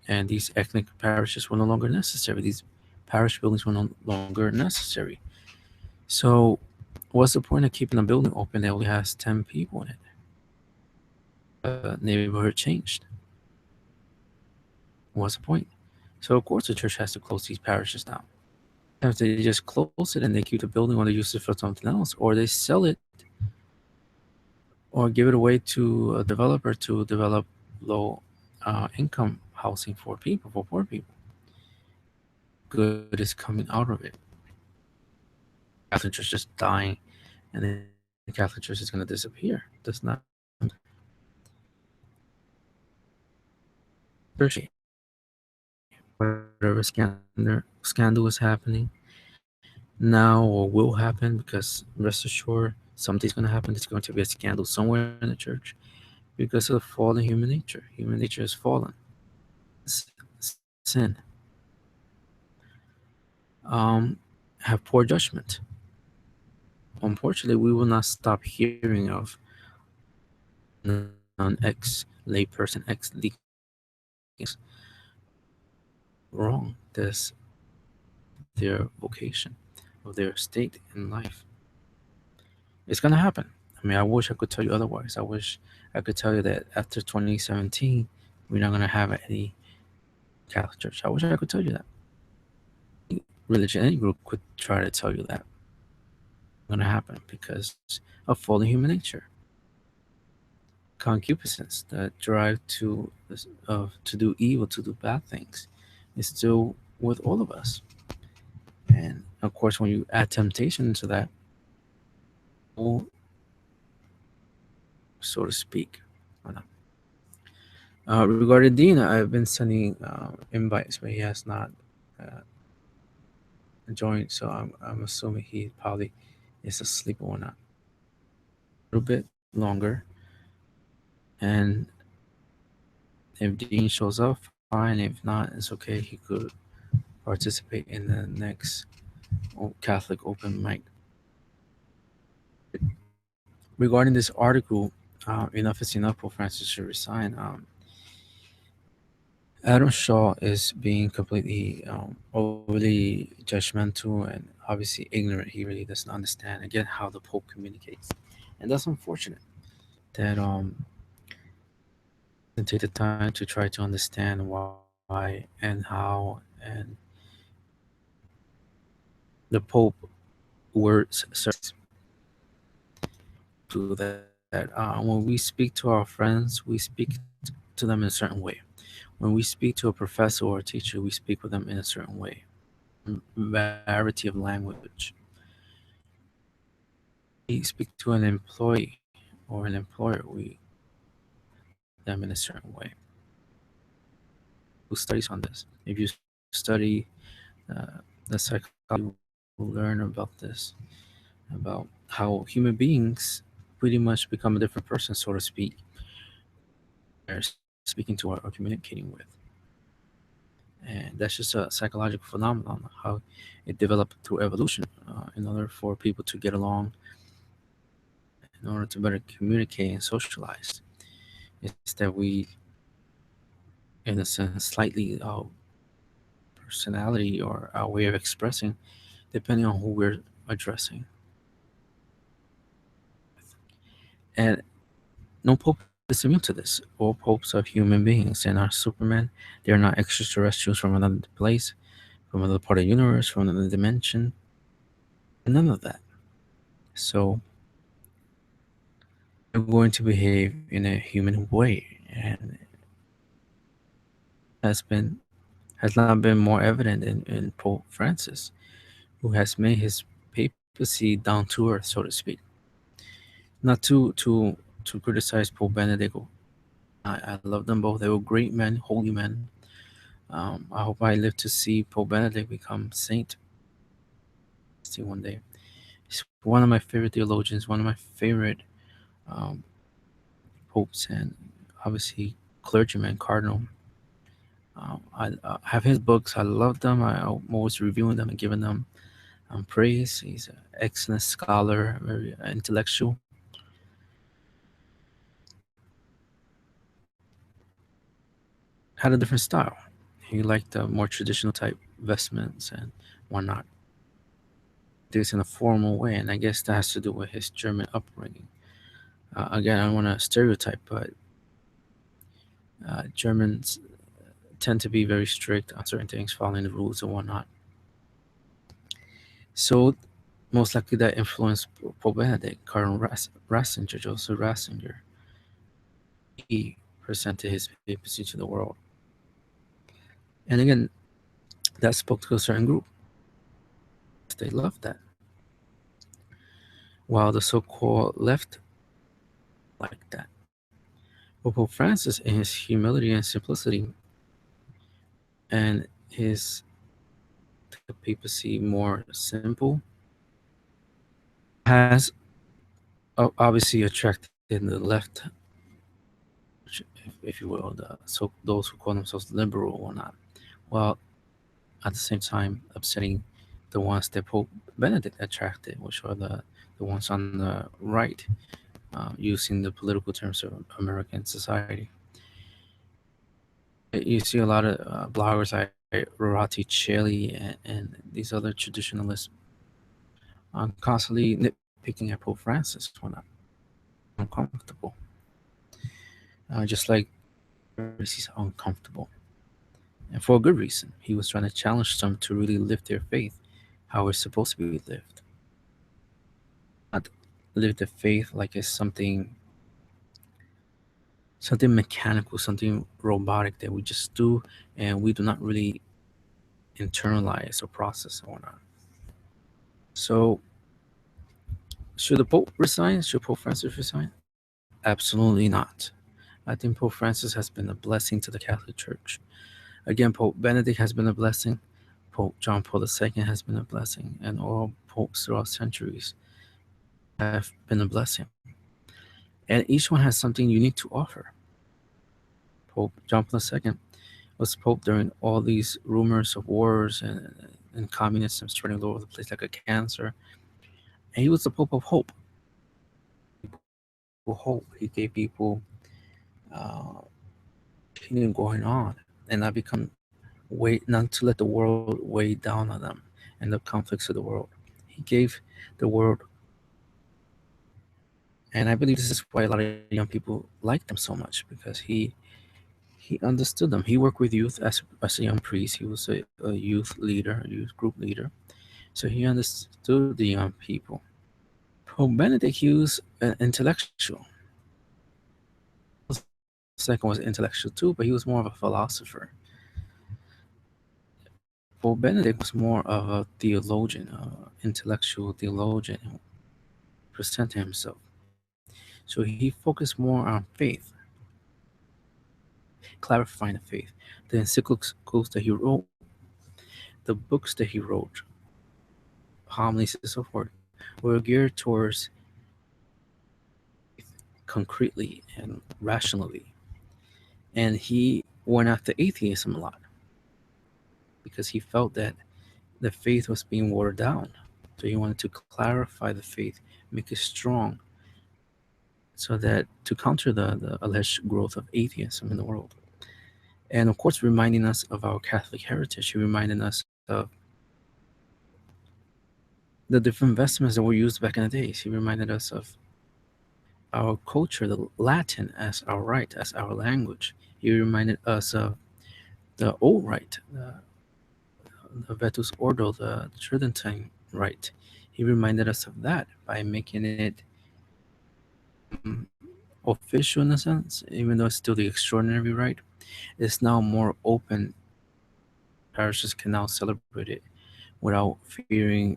and these ethnic parishes were no longer necessary. These parish buildings were no longer necessary. So, what's the point of keeping a building open that only has 10 people in it? The neighborhood changed. What's the point? So, of course, the church has to close these parishes down. Sometimes they just close it and they keep the building or they use it for something else, or they sell it or give it away to a developer to develop low income housing for people, for poor people. Good is coming out of it. Catholic Church is dying, and the Catholic Church is going to disappear. That's not church. Whatever scandal is happening now or will happen, because rest assured, something's going to happen. There's going to be a scandal somewhere in the church because of fallen human nature. Human nature is fallen. Sin. Have poor judgment. Unfortunately, we will not stop hearing of non ex layperson, ex deacons wrong this their vocation of their state in life. It's gonna happen. I mean, I wish I could tell you otherwise. I wish I could tell you that after 2017, we're not gonna have any Catholic Church. I wish I could tell you that. Any religion, any group could try to tell you that it's gonna happen because of fallen human nature, concupiscence, the drive to do evil, to do bad things, is still with all of us. And Of course, when you add temptation into that, oh, so to speak. Regarding Dean, I've been sending invites, but he has not uh, joined, so I'm assuming he probably is asleep or not. A little bit longer, and if Dean shows up, fine. If not, it's okay. He could participate in the next Catholic open mic. Regarding this article, enough is enough. Pope Francis should resign. Adam Shaw is being completely overly judgmental and obviously ignorant. He really doesn't understand again how the Pope communicates, and that's unfortunate that doesn't take the time to try to understand why and how and the Pope words certain to that. When we speak to our friends, we speak to them in a certain way. When we speak to a professor or a teacher, we speak with them in a certain way. Variety of language. We speak to an employee or an employer, we them in a certain way. Who studies on this? If you study the psychology, you learn about this, about how human beings pretty much become a different person, so to speak, they're speaking to or communicating with. And that's just a psychological phenomenon, how it developed through evolution in order for people to get along, in order to better communicate and socialize. It's that we, in a sense, slightly personality or our way of expressing, depending on who we're addressing. And no pope is immune to this. All popes are human beings and are Superman. They're not extraterrestrials from another place, from another part of the universe, from another dimension. None of that. So they're going to behave in a human way, and has not been more evident in Pope Francis, who has made his papacy down to earth, so to speak. Not to criticize Pope Benedict. I love them both. They were great men, holy men. I hope I live to see Pope Benedict become saint. See one day. He's one of my favorite theologians, one of my favorite um, popes, and obviously clergyman, cardinal. I have his books. I love them. I'm always reviewing them and giving them praise. He's an excellent scholar, very intellectual. Had a different style. He liked the more traditional type vestments and whatnot. This in a formal way, and I guess that has to do with his German upbringing. Again, I don't want to stereotype, but Germans tend to be very strict on certain things, following the rules and whatnot. So, most likely that influenced Pope Benedict, Cardinal Ratzinger, Joseph Ratzinger. He presented his papacy to the world. And again, that spoke to a certain group. They loved that. While the so called left like that. But Pope Francis, in his humility and simplicity, and his papacy more simple, has obviously attracted the left, if you will, so those who call themselves liberal or not, while at the same time upsetting the ones that Pope Benedict attracted, which are the ones on the right, using the political terms of American society. You see a lot of bloggers like Rorati and these other traditionalists constantly nitpicking at Pope Francis when I'm uncomfortable. Just like he's uncomfortable. And for a good reason. He was trying to challenge them to really live their faith how it's supposed to be lived. Not live the faith like it's something mechanical, something robotic that we just do and we do not really internalize or process or not. So, should the Pope resign? Should Pope Francis resign? Absolutely not. I think Pope Francis has been a blessing to the Catholic Church. Again, Pope Benedict has been a blessing. Pope John Paul II has been a blessing, and all popes throughout centuries have been a blessing. And each one has something unique to offer. Pope John Paul II was Pope during all these rumors of wars and communism spreading all over the place like a cancer. And he was the Pope of hope. He gave people hope. He gave people uh, continuing going on and not become not to let the world weigh down on them and the conflicts of the world. He gave the world, and I believe this is why a lot of young people liked him so much because he understood them. He worked with youth as a young priest. He was a youth leader, a youth group leader. So he understood the young people. Pope Benedict, he was an intellectual. Second was intellectual too, but he was more of a philosopher. Pope Benedict was more of a theologian, intellectual theologian who presented himself. So he focused more on faith, clarifying the faith. The encyclicals that he wrote, the books that he wrote, homilies and so forth, were geared towards concretely and rationally. And he went after atheism a lot because he felt that the faith was being watered down. So he wanted to clarify the faith, make it strong, so that to counter the alleged growth of atheism in the world. And of course, reminding us of our Catholic heritage, he reminded us of the different vestments that were used back in the days. He reminded us of our culture, the Latin as our rite, as our language. He reminded us of the old rite, the Vetus Ordo, the Tridentine rite. He reminded us of that by making it official in a sense, even though it's still the extraordinary rite. It's now more open. Parishes can now celebrate it without fearing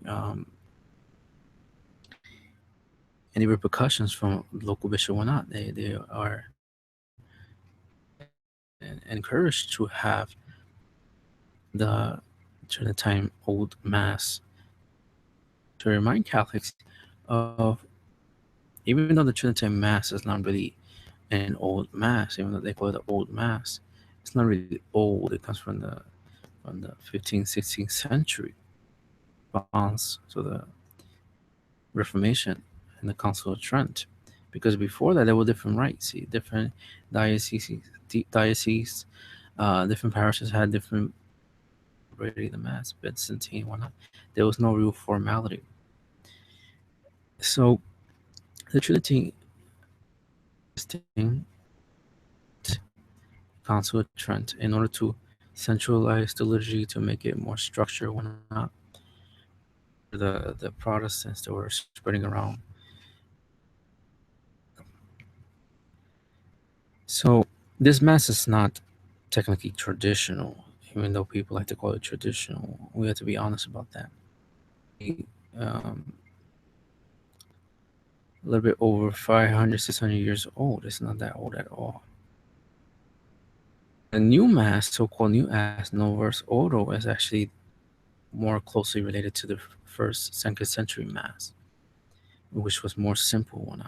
any repercussions from local bishop or not. They are encouraged to have the Tridentine Old Mass to remind Catholics of, even though the Tridentine Mass is not really an old Mass, even though they call it the Old Mass, it's not really old. It comes from the 15th, 16th century response to the Reformation and the Council of Trent. Because before that, there were different rites, see, different dioceses, different parishes had different celebrating the Mass, Byzantine, whatnot. There was no real formality. So the Trinity thing, Council of Trent, in order to centralize the liturgy to make it more structured, whatnot, the Protestants that were spreading around. So this Mass is not technically traditional, even though people like to call it traditional. We have to be honest about that. Um, a little bit over 500, 600 years old. It's not that old at all. The new Mass, so-called new Mass, Novus Ordo, is actually more closely related to the first second century Mass, which was more simple one.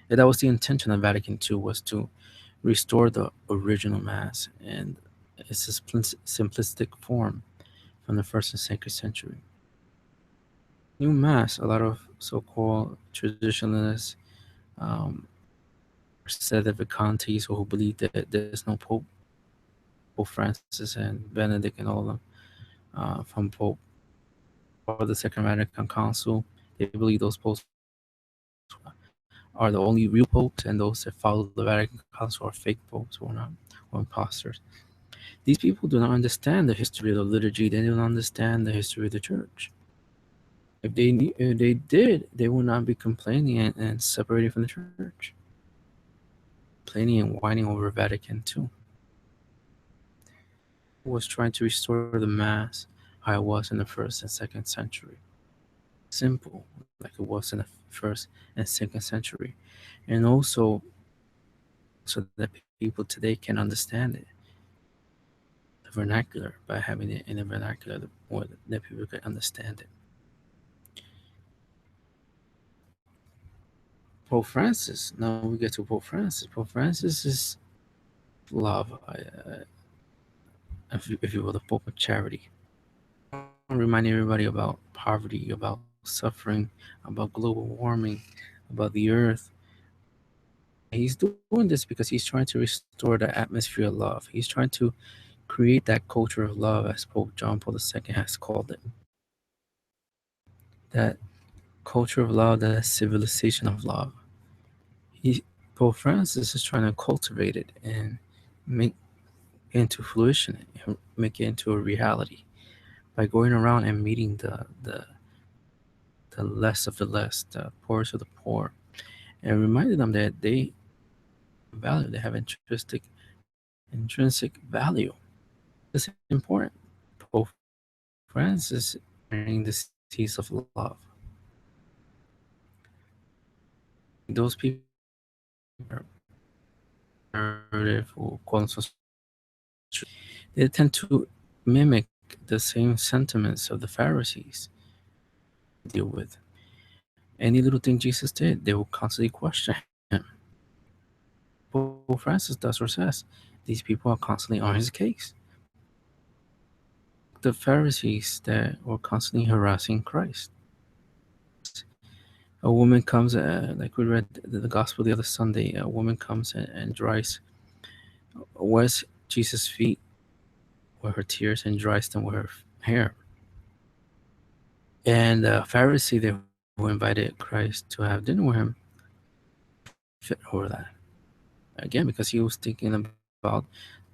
And that was the intention of Vatican II, was to restore the original Mass and its simplistic form from the first and second century. New Mass, a lot of so-called traditionalists, um, sedevacantes, who believe that there's no Pope, Pope Francis and Benedict and all of them, from Pope or the Second Vatican Council. They believe those popes are the only real popes, and those that follow the Vatican Council are fake popes or not, or imposters. These people do not understand the history of the liturgy. They don't understand the history of the church. If they did, they would not be complaining and separating from the church, complaining and whining over Vatican II. Was trying to restore the Mass how it was in the first and second century. simple like it was in the first and second century, and also so that people today can understand it, the vernacular, by having it in the vernacular more that people can understand it. Pope Francis. Now we get to Pope Francis. Pope Francis is love, if you will, the Pope of charity. Remind everybody about poverty, about suffering, about global warming, about the earth. He's doing this because he's trying to restore the atmosphere of love. He's trying to create that culture of love, as Pope John Paul II has called it. That culture of love, that civilization of love. He, Pope Francis is trying to cultivate it and make it into fruition, and make it into a reality by going around and meeting the less of the less, the poorest of the poor, and reminding them that they value, they have intrinsic value. It's important. Pope Francis planting the seeds of love. Those people are conservative or quote unquote, they tend to mimic the same sentiments of the Pharisees deal with. Any little thing Jesus did, they will constantly question him. Pope Francis does or says these people are constantly on his case. The Pharisees that were constantly harassing Christ. A woman comes, like we read the gospel the other Sunday, a woman comes and dries, wets Jesus' feet with her tears and dries them with her hair. And the Pharisee who invited Christ to have dinner with him fit over that. Again, because he was thinking about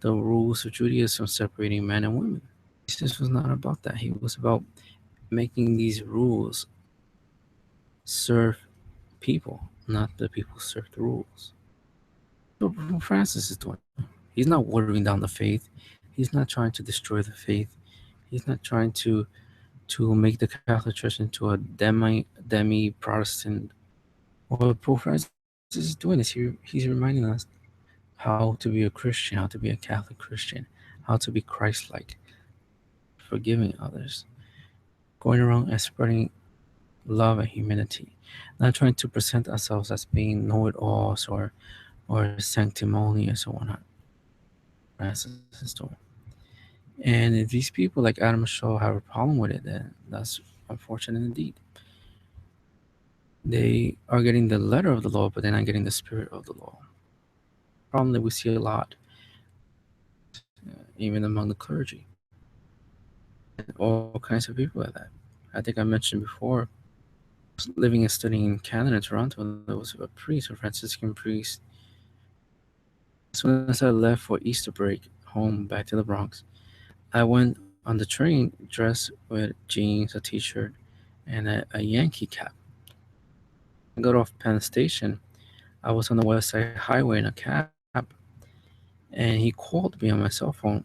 the rules of Judaism separating men and women. Jesus was not about that. He was about making these rules serve people, not the people serve the rules. So Francis is doing. He's not watering down the faith. He's not trying to destroy the faith. He's not trying to make the Catholic Church into a demi Protestant. What Pope Francis is doing is he's reminding us how to be a Christian, how to be a Catholic Christian, how to be Christ-like, forgiving others, going around and spreading love and humanity, not trying to present ourselves as being know-it-alls or sanctimonious or whatnot. Francis is doing. And if these people like Adam Shaw have a problem with it, then that's unfortunate indeed. They are getting the letter of the law, but they're not getting the spirit of the law. Problem that we see a lot, even among the clergy, and all kinds of people like that. I think I mentioned before, living and studying in Canada, in Toronto, there was a priest, a Franciscan priest. As soon as I left for Easter break home back to the Bronx, I went on the train dressed with jeans, a t-shirt, and a Yankee cap. I got off Penn Station. I was on the West Side Highway in a cab, and he called me on my cell phone,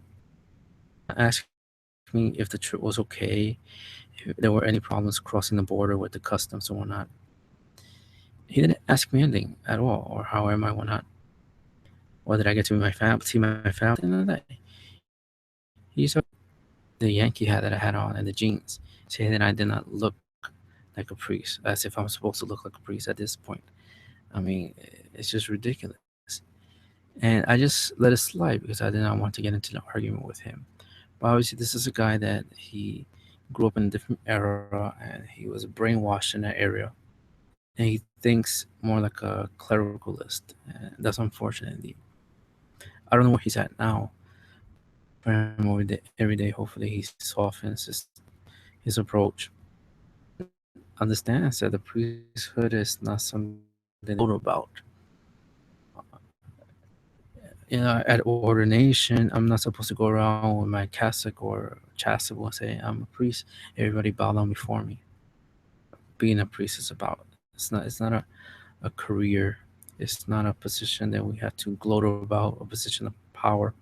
asked me if the trip was okay, if there were any problems crossing the border with the customs and whatnot. He didn't ask me anything at all, or how am I whatnot, or did I get to see my family, nothing like that. He saw the Yankee hat that I had on and the jeans, saying that I did not look like a priest, as if I'm supposed to look like a priest at this point. I mean, it's just ridiculous. And I just let it slide because I did not want to get into an argument with him. But obviously, this is a guy that he grew up in a different era and he was brainwashed in that area. And he thinks more like a clericalist. And that's unfortunate indeed. I don't know where he's at now. I pray for him every day. Hopefully, he softens his approach and understands that the priesthood is not something that they need to gloat about. At ordination, I'm not supposed to go around with my cassock or chasuble and say, I'm a priest. Everybody bow down before me. Being a priest is about. It's not a career. It's not a position that we have to gloat about, a position of power.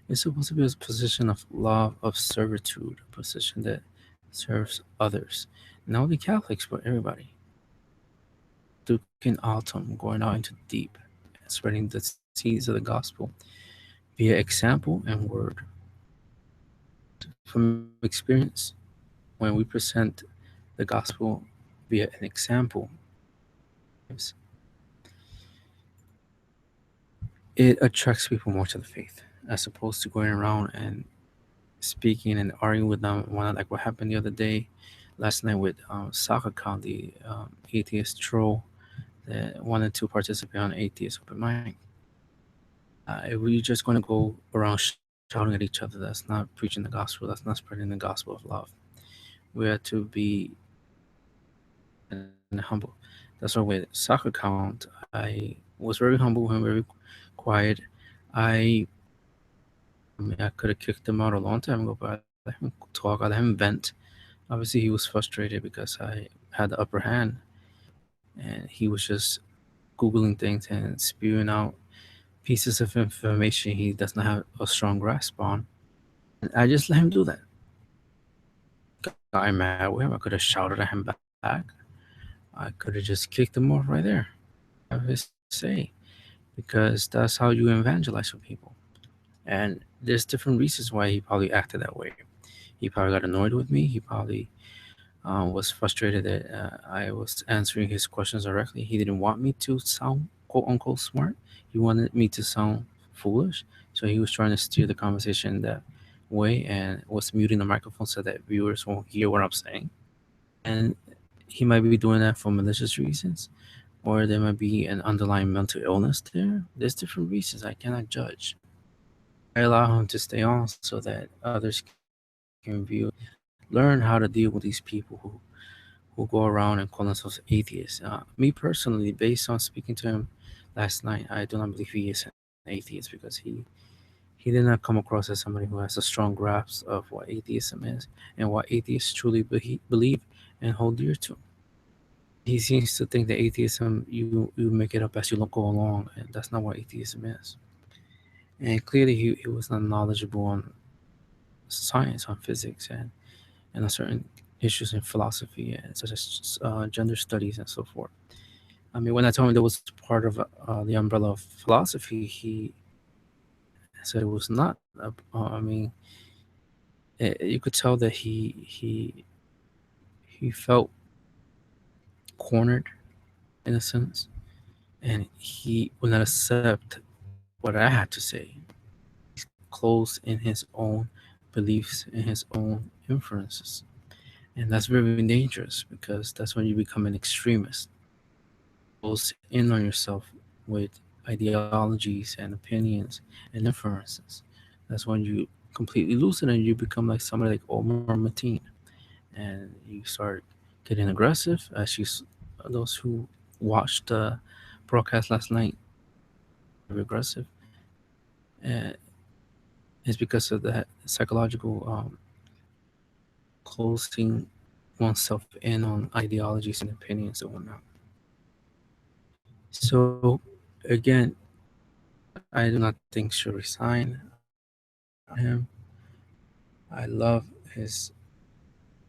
It's supposed to be a position of love, of servitude, a position that serves others, not only Catholics, but everybody. Duke and Autumn going out into the deep, spreading the seeds of the gospel via example and word. From experience, when we present the gospel via an example, it attracts people more to the faith as opposed to going around and speaking and arguing with them. One like what happened the other day, last night with Soccer Con, the atheist troll that wanted to participate on atheist open mic. If we're just going to go around shouting at each other, that's not preaching the gospel. That's not spreading the gospel of love. We have to be and humble. That's why with Soccer Count, I was very humble and very quiet. I I could have kicked him out a long time ago, but I let him talk. I let him vent. Obviously, he was frustrated because I had the upper hand, and he was just googling things and spewing out pieces of information he does not have a strong grasp on. And I just let him do that. Got mad with him. I could have shouted at him back. I could have just kicked him off right there. Have his say, because that's how you evangelize for people. And there's different reasons why he probably acted that way. He probably got annoyed with me. He probably was frustrated that I was answering his questions directly. He didn't want me to sound quote unquote smart. He wanted me to sound foolish. So he was trying to steer the conversation that way and was muting the microphone so that viewers won't hear what I'm saying. And he might be doing that for malicious reasons, or there might be an underlying mental illness there. There's different reasons. I cannot judge. I allow him to stay on so that others can view and learn how to deal with these people who go around and call themselves atheists. Me personally, based on speaking to him last night, I do not believe he is an atheist because he did not come across as somebody who has a strong grasp of what atheism is and what atheists truly believe and hold dear to. He seems to think that atheism you make it up as you go along, and that's not what atheism is. And clearly, he was not knowledgeable on science, on physics, and on certain issues in philosophy, such as gender studies and so forth. I mean, when I told him that was part of the umbrella of philosophy, he said it was not. I mean, you could tell that he felt cornered in a sense, and he would not accept what I had to say. Close in his own beliefs and his own inferences, and that's very dangerous because that's when you become an extremist. Close in on yourself with ideologies and opinions and inferences. That's when you completely lose it and you become like somebody like Omar Mateen, and you start getting aggressive. Those who watched the broadcast last night, very aggressive, and it's because of that psychological closing oneself in on ideologies and opinions and whatnot. So again, I do not think should resign. I support him. I love his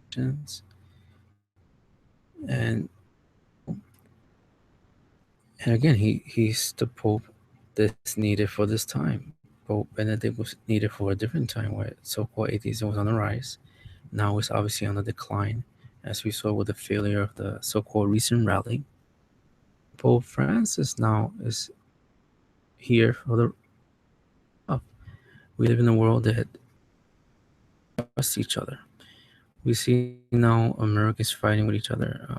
actions, and and again, he's the Pope that's needed for this time. Pope Benedict was needed for a different time where so-called atheism was on the rise. Now it's obviously on the decline, as we saw with the failure of the so-called recent rally. Pope Francis now is here for the love. We live in a world that trusts each other. We see now Americans fighting with each other,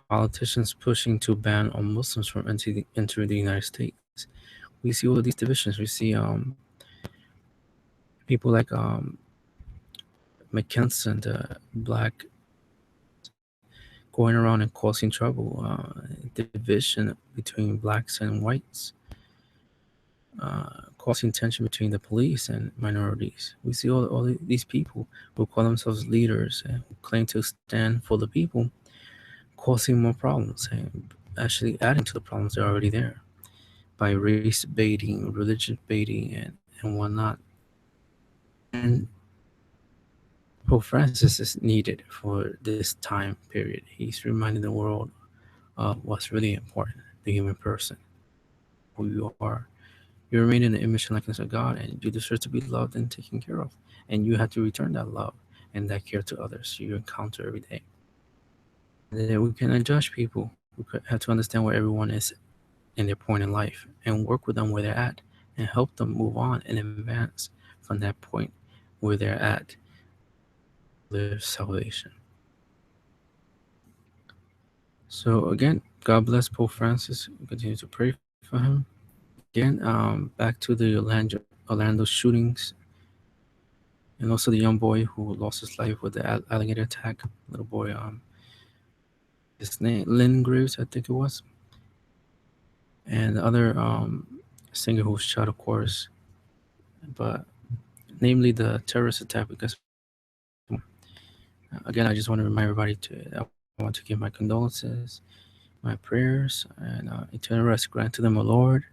politicians pushing to ban all Muslims from entering the United States. We see all of these divisions. We see people like McKenson, the black going around and causing trouble, division between blacks and whites, causing tension between the police and minorities. We see all these people who call themselves leaders and who claim to stand for the people, causing more problems and actually adding to the problems that are already there by race baiting, religion baiting, and whatnot. And Pope Francis is needed for this time period. He's reminding the world of what's really important: the human person, who you are. You remain in the image and likeness of God, and you deserve to be loved and taken care of. And you have to return that love and that care to others you encounter every day. And then we cannot judge people. We have to understand where everyone is in their point in life and work with them where they're at and help them move on and advance from that point where they're at to their salvation. So again, God bless Pope Francis. We continue to pray for him. Again, back to the Orlando shootings, and also the young boy who lost his life with the alligator attack. Little boy, his name Lynn Graves, I think it was, and the other singer who was shot, of course, but namely the terrorist attack because of one. Again, I just want to remind everybody I want to give my condolences, my prayers, and eternal rest grant to them, O Lord,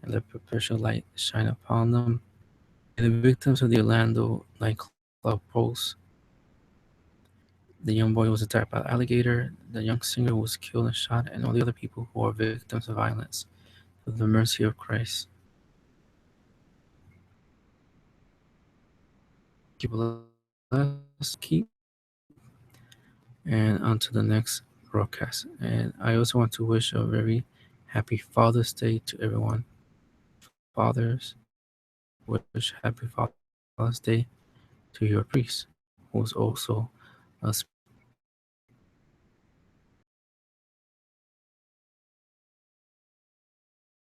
and let perpetual light shine upon them. May the victims of the Orlando nightclub Pulse, the young boy who was attacked by an alligator, the young singer who was killed and shot, and all the other people who are victims of violence, through the mercy of Christ. Keep blessed, keep, and on to the next broadcast. And I also want to wish a very happy Father's Day to everyone. Fathers, wish happy Father's Day to your priest, who is also a spiritual